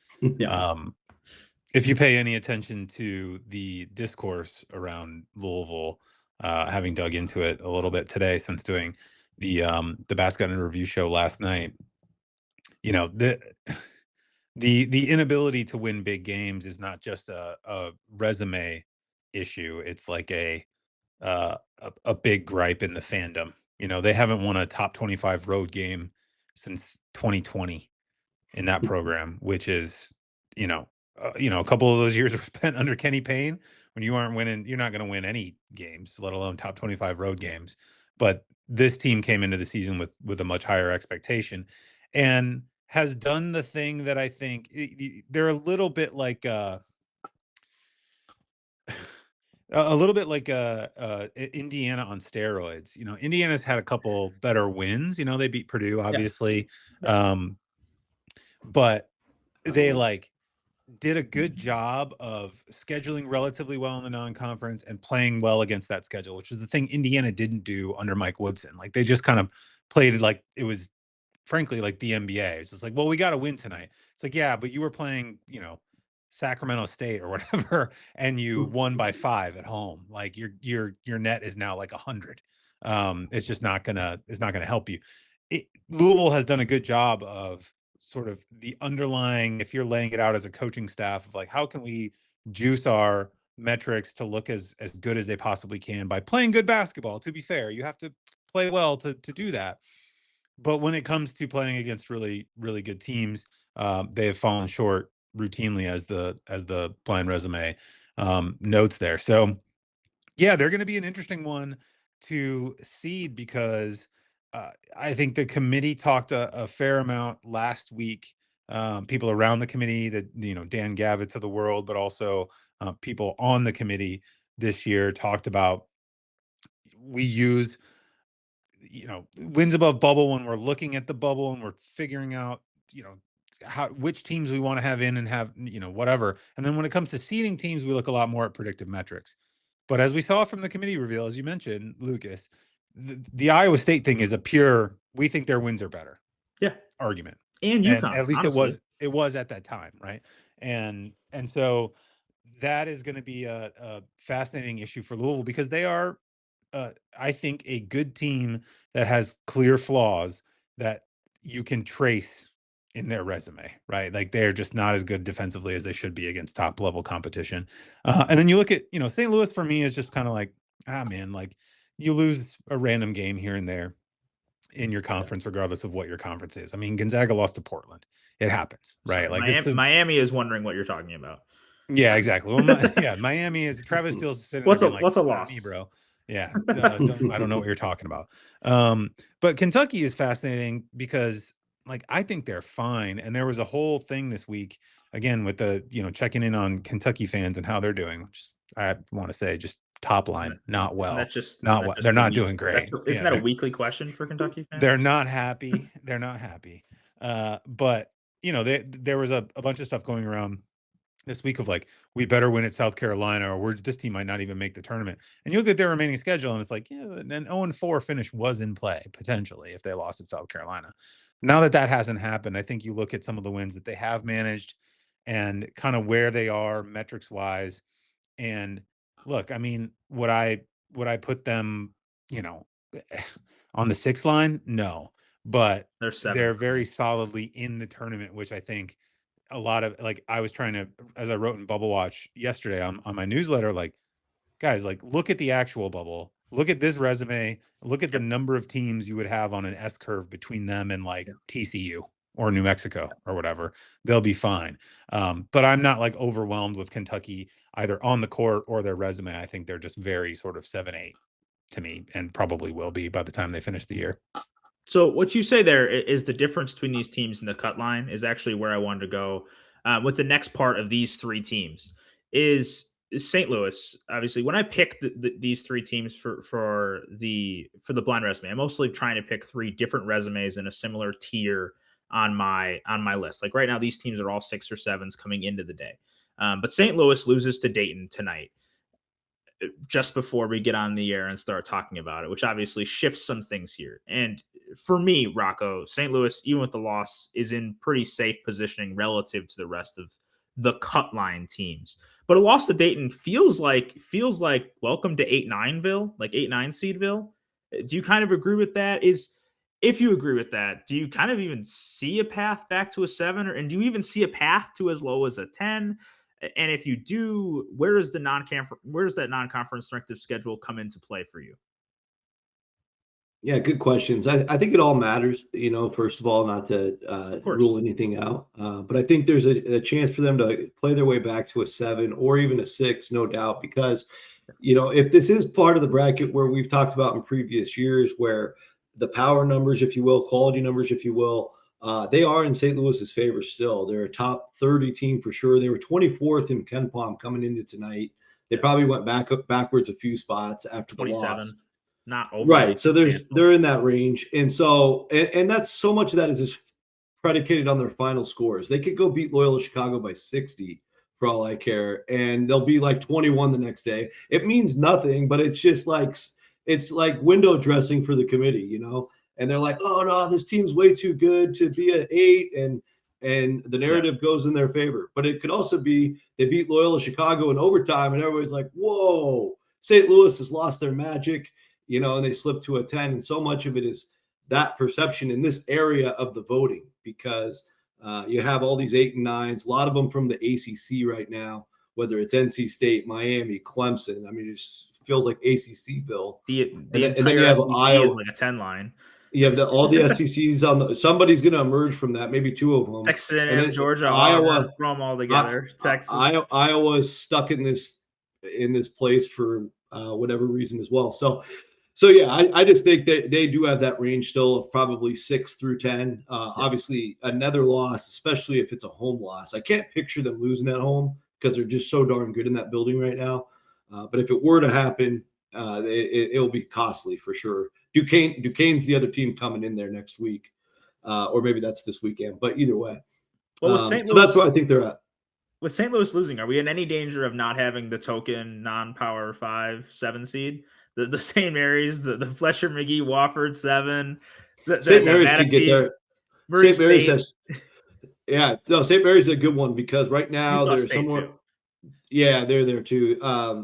if you pay any attention to the discourse around Louisville, having dug into it a little bit today since doing the Basket and Review show last night, the inability to win big games is not just a resume issue. It's like a big gripe in the fandom. They haven't won a top 25 road game since 2020 in that program, which is, a couple of those years were spent under Kenny Payne. When you aren't winning, you're not going to win any games, let alone top 25 road games. But this team came into the season with a much higher expectation and has done the thing that I think they're a little bit like Indiana on steroids. Indiana's had a couple better wins. They beat Purdue, obviously, but they did a good job of scheduling relatively well in the non-conference and playing well against that schedule, which was the thing Indiana didn't do under Mike Woodson. They just kind of played it like it was, frankly, like the NBA. It's just like, well, we got to win tonight. It's like, yeah, but you were playing, Sacramento State or whatever, and you won by 5 at home. Your net is now 100. It's just not gonna help you. Louisville has done a good job of sort of the underlying, if you're laying it out as a coaching staff, of how can we juice our metrics to look as good as they possibly can by playing good basketball. To be fair, you have to play well to do that. But when it comes to playing against really, really good teams, they have fallen short routinely, as the blind resume notes there. So yeah, they're going to be an interesting one to seed because I think the committee talked a fair amount last week. People around the committee, that Dan Gavitt of the world, but also people on the committee this year talked about, we use wins above bubble when we're looking at the bubble and we're figuring out which teams we want to have in and have whatever. And then when it comes to seeding teams, we look a lot more at predictive metrics. But as we saw from the committee reveal, as you mentioned, Lucas, the Iowa State thing is a pure, we think their wins are better argument. And UConn, at least honestly. it was at that time, right? And so that is going to be a fascinating issue for Louisville, because they are, I think, a good team that has clear flaws that you can trace in their resume, right? They're just not as good defensively as they should be against top level competition. And then you look at, St. Louis for me is just kind of you lose a random game here and there in your conference, regardless of what your conference is. I mean, Gonzaga lost to Portland. It happens, right? Sorry, Miami is wondering what you're talking about. Yeah, exactly. Well, Miami is, Travis Steele's sitting what's there a loss, me, bro? Yeah, I don't know what you're talking about. But Kentucky is fascinating because, I think they're fine. And there was a whole thing this week, again, with the, checking in on Kentucky fans and how they're doing, which is, I want to say, just top line, not well. Not well. They're not doing great. Isn't that a weekly question for Kentucky fans? They're not happy. They're not happy. But, there was a bunch of stuff going around this week of like, we better win at South Carolina, or this team might not even make the tournament. And you look at their remaining schedule, and it's like, yeah, an 0-4 finish was in play potentially if they lost at South Carolina. Now that hasn't happened, I think you look at some of the wins that they have managed and kind of where they are metrics wise. And look, I mean, would I put them, on the 6th line? No, but They're 7. they're very solidly in the tournament, which I think a lot of, like, I was trying to, as I wrote in Bubble Watch yesterday on my newsletter, like, guys, like, look at the actual bubble, look at this resume, look at the number of teams you would have on an S curve between them and like TCU or New Mexico or whatever. They'll be fine. But I'm not like overwhelmed with Kentucky either on the court or their resume. I think they're just very sort of 7-8 to me, and probably will be by the time they finish the year. So what you say there is the difference between these teams in the cut line is actually where I wanted to go with the next part of these 3 teams is St. Louis. Obviously, when I pick these 3 teams for the blind resume, I'm mostly trying to pick 3 different resumes in a similar tier on my list. Like right now, these teams are all 6 or 7s coming into the day. But St. Louis loses to Dayton tonight, just before we get on the air and start talking about it, which obviously shifts some things here. And for me, Rocco, St. Louis, even with the loss, is in pretty safe positioning relative to the rest of the cut line teams. But a loss to Dayton feels like welcome to 8-9ville, like 8-9 seedville. Do you kind of agree with that? If you agree with that, do you kind of even see a path back to a 7, and do you even see a path to as low as a 10? And if you do, where does that non-conference strength of schedule come into play for you? Yeah, good questions. I think it all matters, first of all, not to rule anything out. But I think there's a chance for them to play their way back to a 7 or even a 6, no doubt, because, if this is part of the bracket where we've talked about in previous years, where the power numbers, if you will, quality numbers, if you will, they are in St. Louis's favor still. They're a top 30 team for sure. They were 24th in KenPom coming into tonight. They probably went backwards a few spots after the loss. Not over. Right. So they're in that range. And so, and that's so much of that is just predicated on their final scores. They could go beat Loyola Chicago by 60 for all I care. And they'll be like 21 the next day. It means nothing, but it's just like, it's like window dressing for the committee, and they're like, oh no, this team's way too good to be at 8. And the narrative goes in their favor. But it could also be they beat Loyola Chicago in overtime and everybody's like, whoa, St. Louis has lost their magic. And they slip to a 10. And so much of it is that perception in this area of the voting, because you have all these 8 and 9s, a lot of them from the ACC right now, whether it's NC State, Miami, Clemson. I mean, it just feels like ACCville. And then you have Iowa is like a 10 line. You have all the SECs on somebody's going to emerge from that, maybe 2 of them. Texas and Georgia, Iowa, throw them all together. Texas, Iowa is stuck in this place for whatever reason as well. So yeah, I just think that they do have that range still of probably 6 through 10. Obviously, another loss, especially if it's a home loss. I can't picture them losing at home because they're just so darn good in that building right now. But if it were to happen, it'll be costly for sure. Duquesne's the other team coming in there next week, or maybe that's this weekend. But either way, so that's where I think they're at. With St. Louis losing, are we in any danger of not having the token non-power 5-7 seed? The St. Mary's, the Fletcher McGee Wofford 7. St. Mary's can get there. St. Mary's has, St. Mary's is a good one because right now they're somewhere. Too. Yeah, they're there too.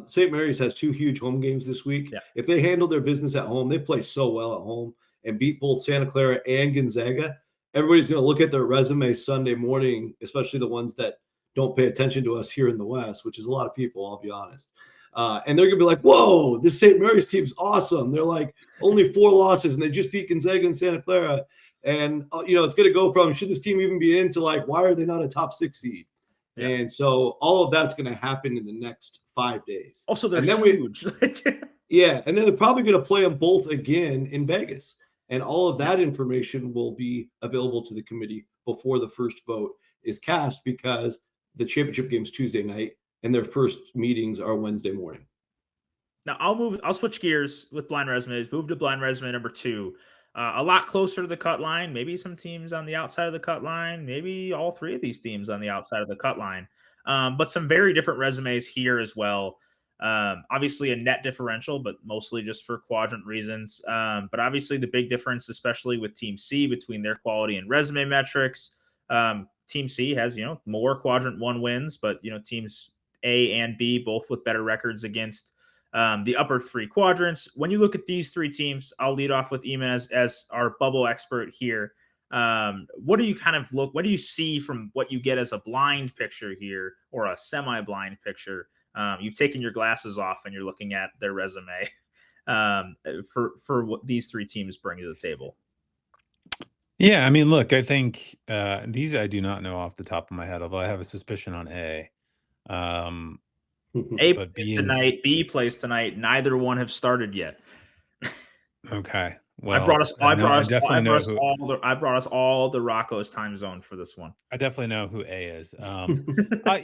St. Mary's has 2 huge home games this week. Yeah. If they handle their business at home, they play so well at home and beat both Santa Clara and Gonzaga. Everybody's going to look at their resume Sunday morning, especially the ones that don't pay attention to us here in the West, which is a lot of people, I'll be honest. And they're going to be like, whoa, this St. Mary's team's awesome. They're like only 4 losses, and they just beat Gonzaga and Santa Clara. And, it's going to go from, should this team even be in, to like, why are they not a top 6 seed? Yeah. And so all of that's going to happen in the next 5 days. Also, they're huge. Yeah, and then they're probably going to play them both again in Vegas. And all of that information will be available to the committee before the first vote is cast, because the championship game's Tuesday night and their first meetings are Wednesday morning. Now I'll switch gears with blind resumes, move to blind resume number 2. A lot closer to the cut line, maybe some teams on the outside of the cut line, maybe all 3 of these teams on the outside of the cut line. but some very different resumes here as well. Obviously a net differential, but mostly just for quadrant reasons. But obviously the big difference, especially with Team C, between their quality and resume metrics. Team C has, more quadrant 1 wins, but, teams A and B both with better records against the upper 3 quadrants. When you look at these 3 teams, I'll lead off with Eamonn as our bubble expert here. What do you see from what you get as a blind picture here, or a semi-blind picture? You've taken your glasses off and you're looking at their resume for what these 3 teams bring to the table. Yeah, I mean, look, I think these I do not know off the top of my head, although I have a suspicion on A. A But plays tonight, B plays tonight. Neither one have started yet. Okay. Well, I brought us all the Rocco's time zone for this one. I definitely know who A is.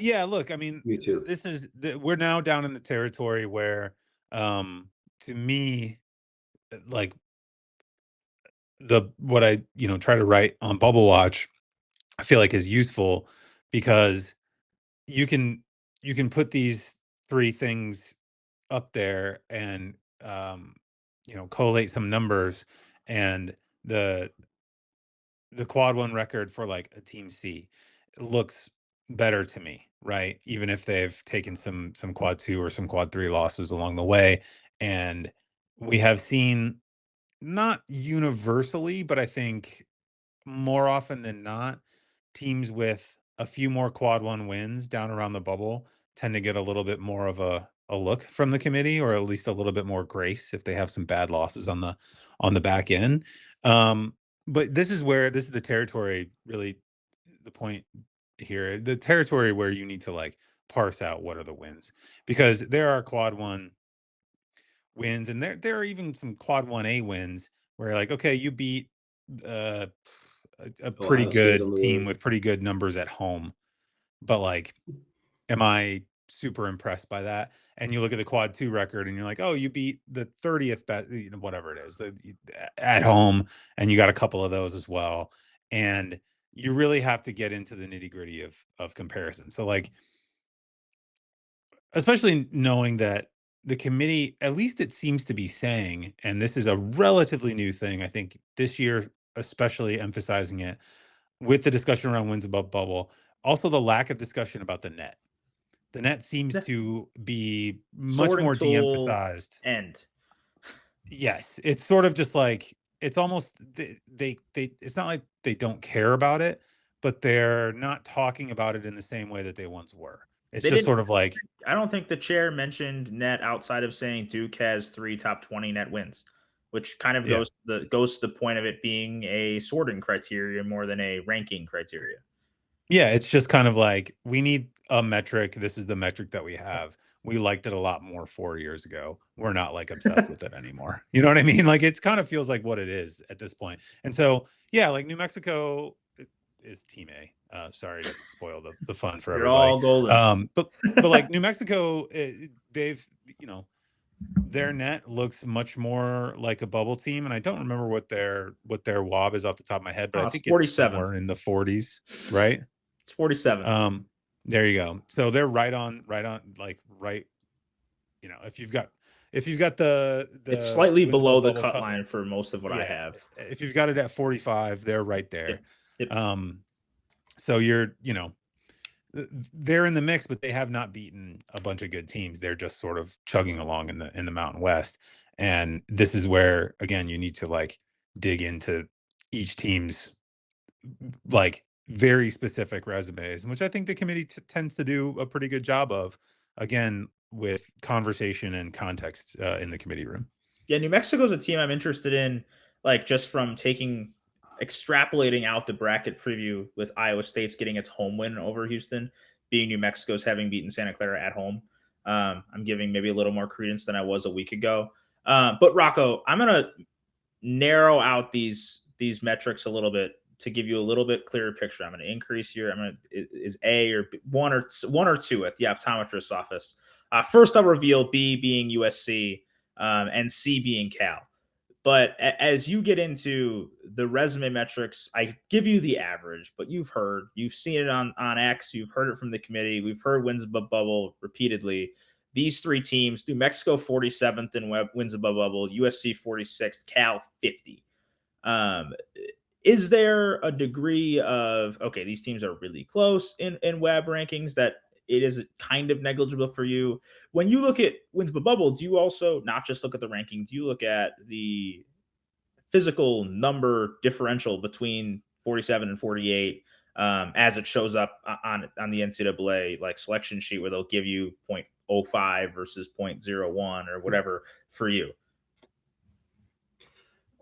Yeah, look, I mean, Me too. We're now down in the territory where, to me, like what I try to write on Bubble Watch, I feel like is useful because you can put these 3 things up there and collate some numbers, and the quad 1 record for like a Team C looks better to me, right? Even if they've taken some quad 2 or some quad 3 losses along the way. And we have seen, not universally, but I think more often than not, teams with a few more quad 1 wins down around the bubble tend to get a little bit more of a look from the committee, or at least a little bit more grace if they have some bad losses on the back end. But this is the territory, really the point here, the territory where you need to like parse out what are the wins, because there are quad 1 wins, and there are even some quad 1A wins where like, okay, you beat a pretty Ohio State on good the team road. with pretty good numbers at home, but like, am I super impressed by that? And you look at the quad 2 record and you're like, oh, you beat the 30th best, whatever it is, at home, and you got a couple of those as well. And you really have to get into the nitty gritty of comparison. So like, especially knowing that the committee, at least it seems to be saying, and this is a relatively new thing, I think this year, especially emphasizing it with the discussion around wins above bubble, also the lack of discussion about the net. The net seems to be much Sorting more tool de-emphasized. End. Yes, it's sort of just like, it's almost they it's not like they don't care about it, but they're not talking about it in the same way that they once were. It's They just didn't. sort of like, I don't think the chair mentioned net outside of saying Duke has 3 top 20 net wins, which kind of Yeah. goes to the point of it being a sorting criteria more than a ranking criteria. yeah, it's just kind of like, we need a metric. This is the metric that we have. We liked it a lot more 4 years ago. We're not like obsessed with it anymore. You know what I mean? Like, it's kind of feels like what it is at this point. And so, yeah, like New Mexico is Team A. Sorry to spoil the fun for You're everybody. all golden. But like New Mexico, they've their net looks much more like a bubble team, and I don't remember what their WOB is off the top of my head, but I It's think 47. it's somewhere in the 40s, right? It's 47. There you go. So they're right on, if you've got the it's slightly wins below above the bubble cut line for most of what I have. If you've got it at 45, they're right there. Yep. So you're, they're in the mix, but they have not beaten a bunch of good teams. They're just sort of chugging along in the Mountain West. And this is where, again, you need to like dig into each team's like very specific resumes, which I think the committee tends to do a pretty good job of, again, with conversation and context in the committee room. Yeah, New Mexico's a team I'm interested in, like just from extrapolating out the bracket preview with Iowa State's getting its home win over Houston, being New Mexico's having beaten Santa Clara at home. I'm giving maybe a little more credence than I was a week ago. But Rocco, I'm going to narrow out these metrics a little bit to give you a little bit clearer picture. I'm going to increase is A or B, one or two at the optometrist's office. First, I'll reveal B being USC and C being Cal. But as you get into the resume metrics, I give you the average, but you've seen it on X, you've heard it from the committee. We've heard wins above bubble repeatedly. These three teams, New Mexico 47th in wins above bubble, USC 46th, Cal 50. Is there a degree of, okay, these teams are really close in web rankings that it is kind of negligible for you? When you look at wins above bubble, do you also not just look at the rankings? Do you look at the physical number differential between 47 and 48 as it shows up on the NCAA like selection sheet, where they'll give you 0.05 versus 0.01 or whatever for you?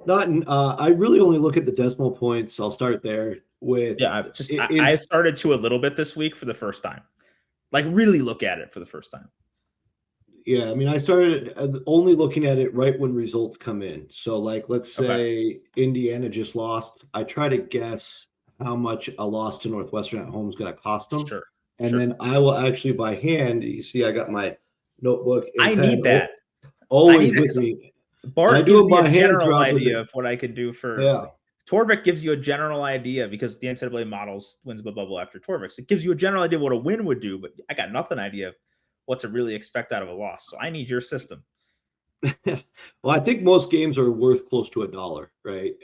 I really only look at the decimal points. I'll start there with. Yeah, I started to a little bit this week for the first time. Like really look at it for the first time. Yeah, I mean, I started only looking at it right when results come in. So, like, let's say Indiana just lost. I try to guess how much a loss to Northwestern at home is going to cost them. Sure. And then I will actually by hand. You see, I got my notebook. I need that. Always with me. Bart gives me a general idea of what I could do for. Yeah. Torvik gives you a general idea because the NCAA models wins above bubble after Torvik. So it gives you a general idea of what a win would do, but I got nothing idea of what to really expect out of a loss. So I need your system. Well, I think most games are worth close to $1, right?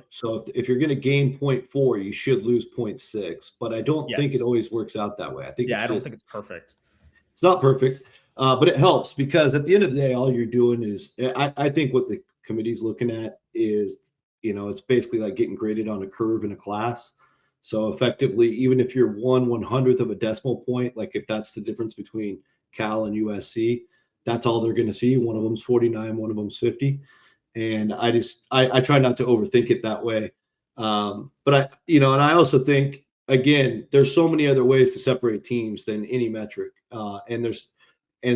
So if you're going to gain 0.4, you should lose 0.6. But I don't think it always works out that way. I think I don't think it's perfect. It's not perfect, but it helps because at the end of the day, all you're doing is I think what the committee's looking at is, it's basically like getting graded on a curve in a class. So effectively, even if you're 1/100th of a decimal point, like if that's the difference between Cal and USC, that's all they're going to see. One of them's 49, one of them's 50. And I try not to overthink it that way. But and I also think, again, there's so many other ways to separate teams than any metric. And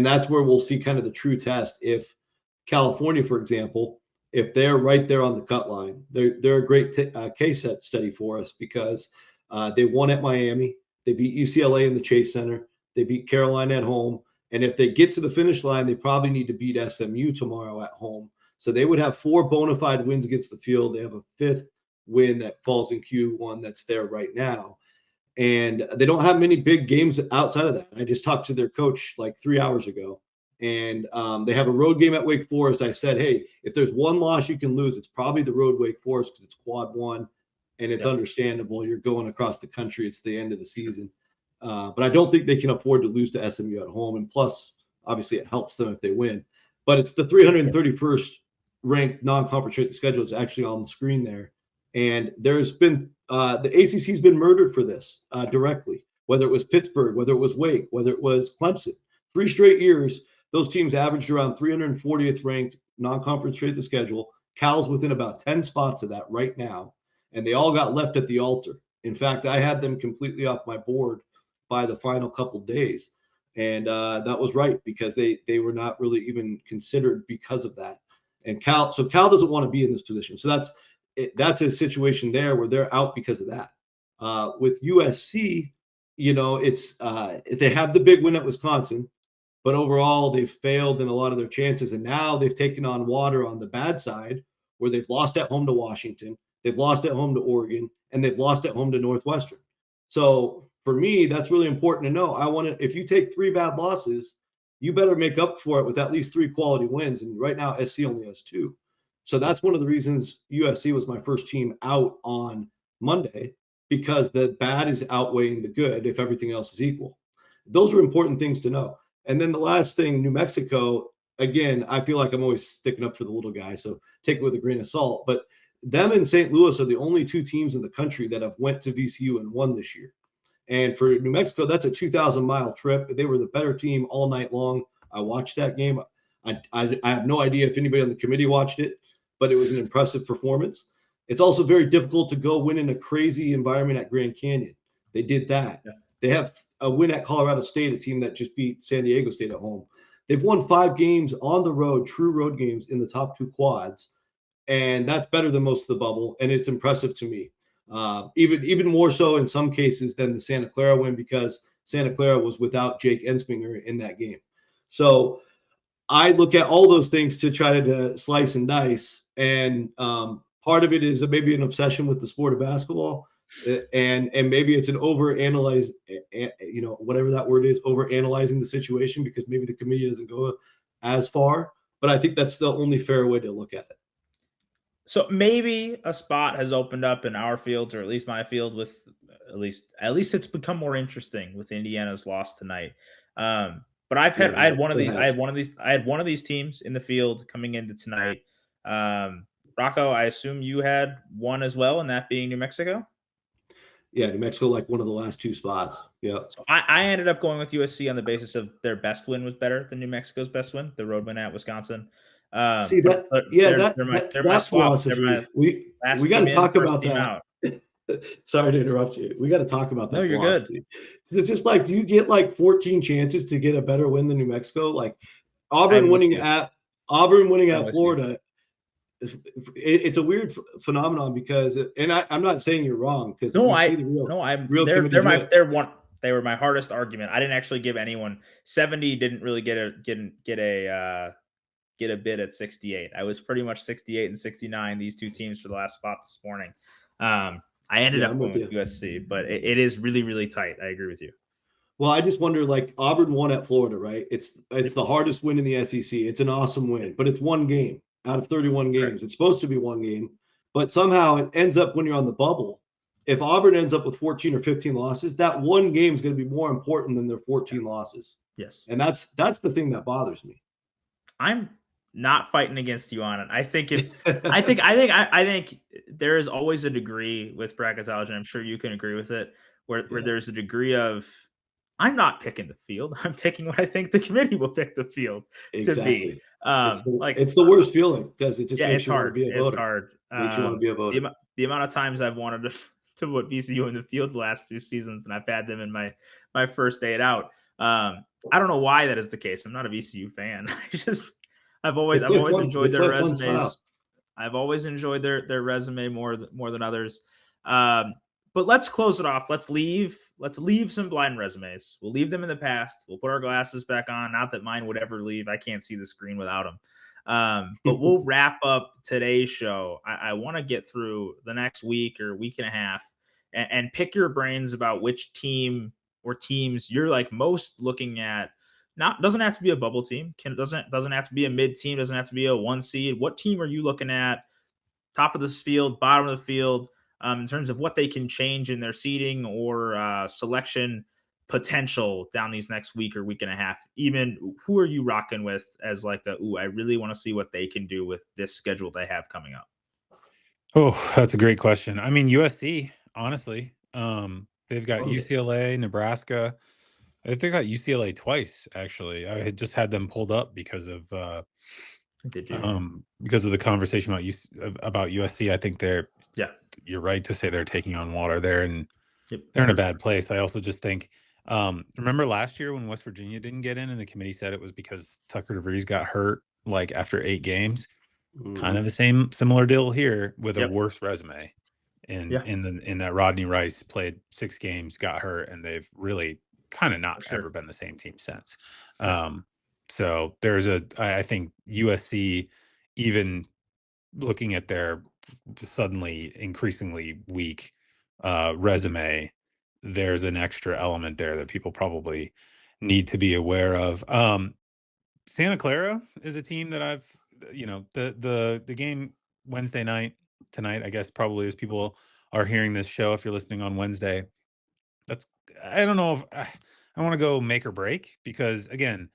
that's where we'll see kind of the true test. If California, for example, if they're right there on the cut line, they're a great case study for us because they won at Miami. They beat UCLA in the Chase Center. They beat Carolina at home. And if they get to the finish line, they probably need to beat SMU tomorrow at home. So they would have 4 bona fide wins against the field. They have a 5th win that falls in Q1 that's there right now. And they don't have many big games outside of that. I just talked to their coach like 3 hours ago. And they have a road game at Wake Forest. I said, hey, if there's one loss you can lose, it's probably the road Wake Forest because it's quad 1. And it's understandable. You're going across the country. It's the end of the season. But I don't think they can afford to lose to SMU at home. And plus, obviously, it helps them if they win. But it's the 331st ranked non-conference strength of schedule. It's actually on the screen there. And there's been the ACC's been murdered for this directly, whether it was Pittsburgh, whether it was Wake, whether it was Clemson. 3 straight years, those teams averaged around 340th ranked non-conference strength of schedule. Cal's within about 10 spots of that right now. And they all got left at the altar. In fact, I had them completely off my board by the final couple days. And that was right because they were not really even considered because of that. And Cal doesn't want to be in this position. So that's a situation there where they're out because of that. With USC, it's they have the big win at Wisconsin, but overall they've failed in a lot of their chances. And now they've taken on water on the bad side where they've lost at home to Washington, they've lost at home to Oregon, and they've lost at home to Northwestern. So for me, that's really important to know. If you take 3 bad losses, you better make up for it with at least 3 quality wins. And right now, SC only has 2. So that's one of the reasons USC was my first team out on Monday, because the bad is outweighing the good if everything else is equal. Those are important things to know. And then the last thing, New Mexico, again, I feel like I'm always sticking up for the little guy, so take it with a grain of salt. But them and St. Louis are the only 2 teams in the country that have went to VCU and won this year. And for New Mexico, that's a 2,000-mile trip. They were the better team all night long. I watched that game. I have no idea if anybody on the committee watched it, but it was an impressive performance. It's also very difficult to go win in a crazy environment at Grand Canyon. They did that. Yeah. They have a win at Colorado State, a team that just beat San Diego State at home. They've won 5 games on the road, true road games in the top 2 quads, and that's better than most of the bubble, and it's impressive to me. Even more so in some cases than the Santa Clara win, because Santa Clara was without Jake Ensminger in that game. So I look at all those things to try to slice and dice, and part of it is maybe an obsession with the sport of basketball, and maybe it's an overanalyze, whatever that word is, overanalyzing the situation because maybe the committee doesn't go as far. But I think that's the only fair way to look at it. So maybe a spot has opened up in our fields, or at least my field, with at least it's become more interesting with Indiana's loss tonight. But I had one of these teams in the field coming into tonight. Rocco, I assume you had one as well, and that being New Mexico. Yeah, New Mexico, like one of the last two spots. Yeah. So I ended up going with USC on the basis of their best win was better than New Mexico's best win, the road win at Wisconsin. See that? They're my swap. Philosophy. We got to talk about that. Sorry to interrupt you. We got to talk about that. No, you're philosophy. Good. It's just like, do you get like 14 chances to get a better win than New Mexico? Like Auburn winning at Florida. It's a weird phenomenon because, and I'm not saying you're wrong because they were my hardest argument. I didn't actually give anyone 70. Didn't really get a bid at 68. I was pretty much 68 and 69. These two teams for the last spot this morning. I ended up going with USC, but it is really, really tight. I agree with you. Well, I just wonder, like Auburn won at Florida, right? It's the hardest win in the SEC. It's an awesome win, but it's one game out of 31 games. Right. It's supposed to be one game, but somehow it ends up when you're on the bubble. If Auburn ends up with 14 or 15 losses, that one game is going to be more important than their 14 losses. Yes. And that's the thing that bothers me. I'm not fighting against you on it. I think I think there is always a degree with bracketology, and I'm sure you can agree with it, where there's a degree of I'm not picking the field. I'm picking what I think the committee will pick the field to be. It's the worst feeling because it just makes you want to be a voter. It's hard. Makes you want to be a voter. The amount of times I've wanted to put VCU in the field the last few seasons, and I've had them in my first day out. I don't know why that is the case. I'm not a VCU fan. I've always enjoyed their resumes. I've always enjoyed their resume more than others. But let's close it off. Let's leave some blind resumes. We'll leave them in the past. We'll put our glasses back on. Not that mine would ever leave. I can't see the screen without them. But we'll wrap up today's show. I want to get through the next week or week and a half and pick your brains about which team or teams you're like most looking at. Doesn't have to be a bubble team. Doesn't have to be a mid team. Doesn't have to be a 1 seed. What team are you looking at? Top of this field, bottom of the field, in terms of what they can change in their seeding or selection potential down these next week or week and a half. Eamonn, who are you rocking with as like I really want to see what they can do with this schedule they have coming up? Oh, that's a great question. I mean, USC, honestly, they've got UCLA, Nebraska. I think they got UCLA twice, actually. I had just had them pulled up because of the conversation about USC. I think you're right to say they're taking on water there, and they're in a bad place. I also just think, remember last year when West Virginia didn't get in and the committee said it was because Tucker DeVries got hurt like after 8 games? Kind of the similar deal here with a worse resume. And in that Rodney Rice played 6 games, got hurt, and they've really kind of not ever been the same team since. So there's I think USC, even looking at their suddenly increasingly weak resume, there's an extra element there that people probably need to be aware of. Santa Clara is a team that the game Wednesday night tonight, I guess probably as people are hearing this show, if you're listening on Wednesday, I don't know if I want to go make or break, because again,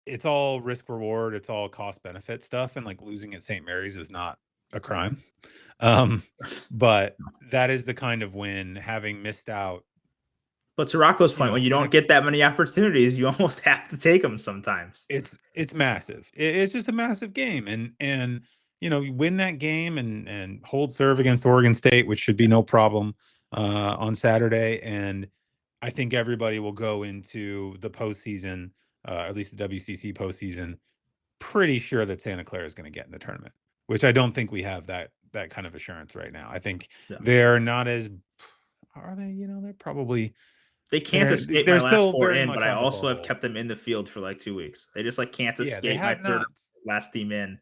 it's all risk reward, it's all cost benefit stuff, and like losing at St. Mary's is not a crime. But that is the kind of win, having missed out. But to Rocco's point, when you don't get that many opportunities, you almost have to take them sometimes. It's massive. It's just a massive game, and you win that game and hold serve against Oregon State, which should be no problem on Saturday. And I think everybody will go into the postseason, at least the WCC postseason, pretty sure that Santa Clara is going to get in the tournament, which I don't think we have that kind of assurance right now. I think they're not as, are they? They're probably They can't escape they're my last still 4 very in, much but I on the also have bubble. kept them in the field for like 2 weeks. They just like can't Yeah, they escape my have third not last team in.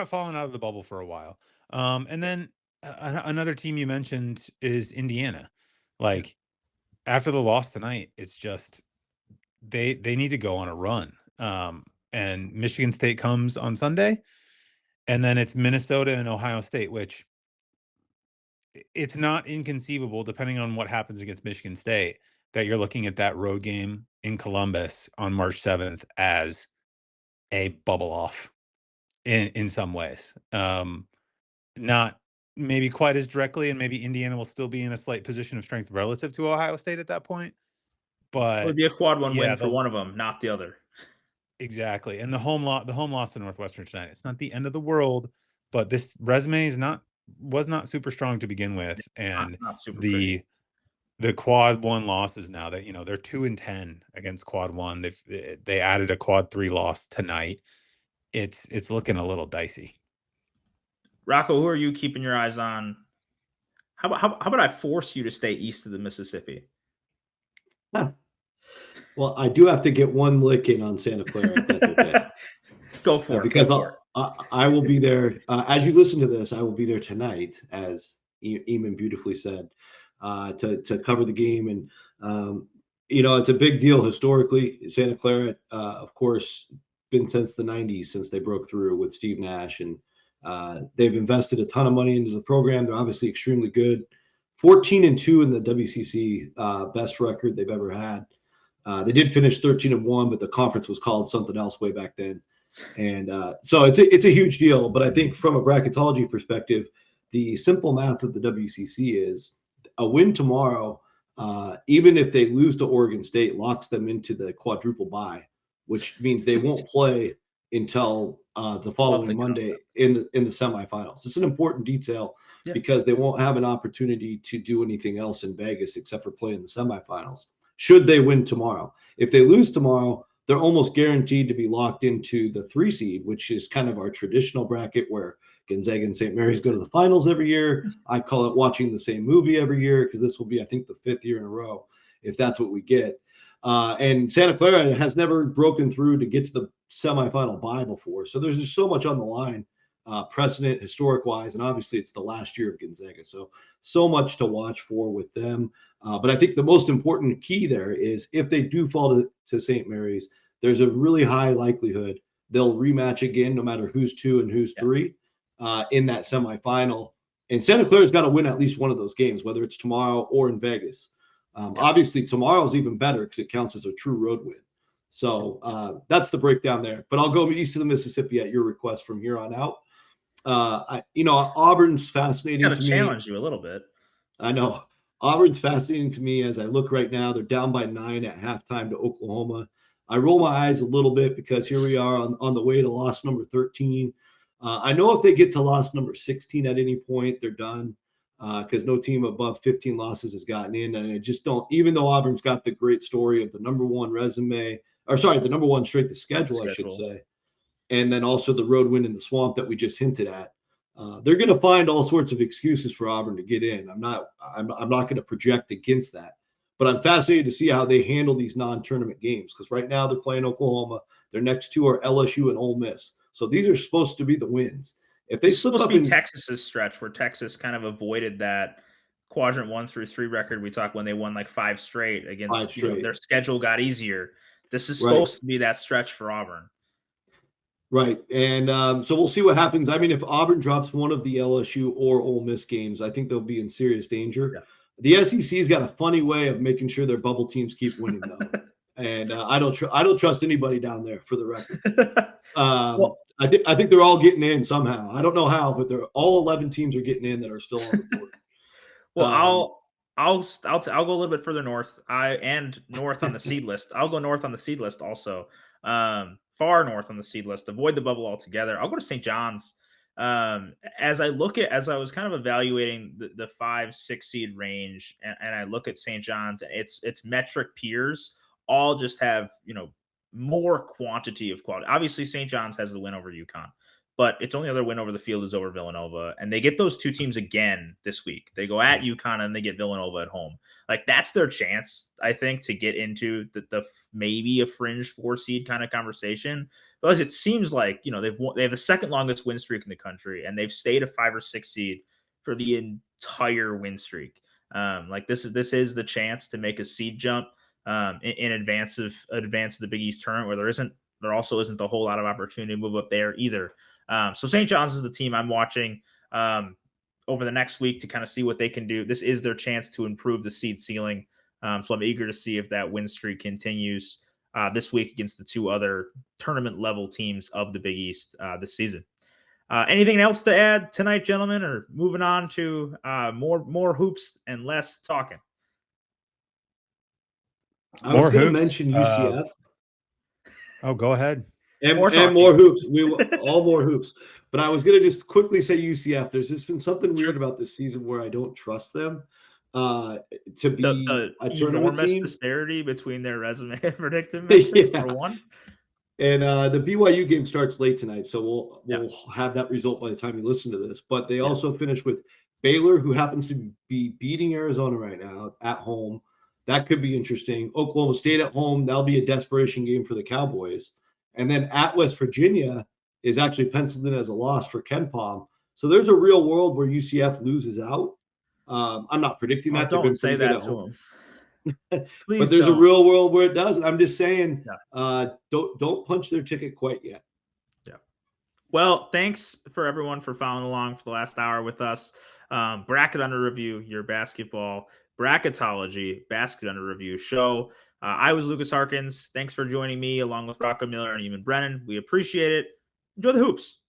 fallen out of the bubble for a while. And then another team you mentioned is Indiana. Like after the loss tonight, it's just they need to go on a run. And Michigan State comes on Sunday, and then it's Minnesota and Ohio State, which it's not inconceivable, depending on what happens against Michigan State, that you're looking at that road game in Columbus on March 7th as a bubble off in some ways. Not maybe quite as directly, and maybe Indiana will still be in a slight position of strength relative to Ohio State at that point. It would But be a quad one yeah, win for one of them, not the other. exactly. And the home loss to Northwestern tonight. It's not the end of the world, but this resume was not super strong to begin with, and Not super the pretty. quad one losses now that they're 2-10 against quad one. They added a quad 3 loss tonight. It's looking a little dicey. Rocco, who are you keeping your eyes on? How about I force you to stay east of the Mississippi? Huh. Well, I do have to get one lick in on Santa Clara, if that's okay. Go for it. Because go for it. I will be there. As you listen to this, I will be there tonight, as Eamonn beautifully said, to cover the game. And, it's a big deal historically. Santa Clara, of course, been since the 90s, since they broke through with Steve Nash. And they've invested a ton of money into the program. They're obviously extremely good. 14-2 in the WCC, best record they've ever had. They did finish 13-1, but the conference was called something else way back then. And so it's a huge deal. But I think from a bracketology perspective, the simple math of the WCC is a win tomorrow, even if they lose to Oregon State, locks them into the quadruple bye, which means they won't play until the following Monday in the semifinals. It's an important detail because they won't have an opportunity to do anything else in Vegas except for play in the semifinals. Should they win tomorrow? If they lose tomorrow, they're almost guaranteed to be locked into the 3 seed, which is kind of our traditional bracket where Gonzaga and St. Mary's go to the finals every year. I call it watching the same movie every year because this will be, I think, the 5th year in a row, if that's what we get. And Santa Clara has never broken through to get to the semifinal bye before. So there's just so much on the line, precedent, historic-wise, and obviously it's the last year of Gonzaga. So much to watch for with them. But I think the most important key there is if they do fall to St. Mary's, there's a really high likelihood they'll rematch again, no matter who's 2 and who's 3 in that semifinal. And Santa Clara's got to win at least one of those games, whether it's tomorrow or in Vegas. Obviously, tomorrow is even better because it counts as a true road win. So that's the breakdown there. But I'll go east of the Mississippi at your request from here on out. Auburn's fascinating to me. Challenge you a little bit. I know. Auburn's fascinating to me as I look right now. They're down by 9 at halftime to Oklahoma. I roll my eyes a little bit because here we are on the way to loss number 13. I know if they get to loss number 16 at any point, they're done because no team above 15 losses has gotten in. And I just don't, even though Auburn's got the great story of the number one the number one strength of schedule, I should say, and then also the road win in the swamp that we just hinted at. They're going to find all sorts of excuses for Auburn to get in. I'm not going to project against that, but I'm fascinated to see how they handle these non-tournament games because right now they're playing Oklahoma. Their next 2 are LSU and Ole Miss. So these are supposed to be the wins. If they slip up in Texas's stretch where Texas kind of avoided that quadrant 1 through 3 record we talked when they won like 5 straight against their schedule got easier. This is supposed to be that stretch for Auburn. Right. And so we'll see what happens. I mean, if Auburn drops one of the LSU or Ole Miss games, I think they'll be in serious danger. Yeah. The SEC's got a funny way of making sure their bubble teams keep winning, though. And I don't trust anybody down there, for the record. I think they're all getting in somehow. I don't know how, but they're all 11 teams are getting in that are still on the board. Well, I'll go a little bit further north. And north on the seed list. I'll go north on the seed list also. Far north on the seed list. Avoid the bubble altogether. I'll go to St. John's. As I was kind of evaluating the 5-6 seed range, and I look at St. John's, its metric peers all just have more quantity of quality. Obviously, St. John's has the win over UConn, but its only other win over the field is over Villanova. And they get those two teams again this week. They go at UConn and they get Villanova at home. Like, that's their chance, I think, to get into the maybe a fringe 4 seed kind of conversation. Because it seems like, they have the second longest win streak in the country, and they've stayed a 5 or 6 seed for the entire win streak. Like, this is the chance to make a seed jump in advance of the Big East tournament, where there also isn't a whole lot of opportunity to move up there either. So St. John's is the team I'm watching over the next week to kind of see what they can do. This is their chance to improve the seed ceiling. So I'm eager to see if that win streak continues this week against the 2 other tournament level teams of the Big East this season. Anything else to add tonight, gentlemen, or moving on to more hoops and less talking? I was going to mention UCF. Go ahead. And more hoops. We all more hoops. But I was going to just quickly say UCF. There's just been something weird about this season where I don't trust them to be the a tournament enormous team. Disparity between their resume and predictiveness for one. And the BYU game starts late tonight, so we'll have that result by the time you listen to this. But they also finish with Baylor, who happens to be beating Arizona right now at home. That could be interesting. Oklahoma State at home. That'll be a desperation game for the Cowboys. And then at West Virginia is actually penciled in as a loss for KenPom. So there's a real world where UCF loses out. I'm not predicting that. Don't say that to them. Please, but there's a real world where it does. And I'm just saying, don't punch their ticket quite yet. Yeah. Well, thanks for everyone for following along for the last hour with us. Bracket Under Review, your basketball bracketology basket under review show. I was Lukas Harkins. Thanks for joining me along with Rocco Miller and Eamonn Brennan. We appreciate it. Enjoy the hoops.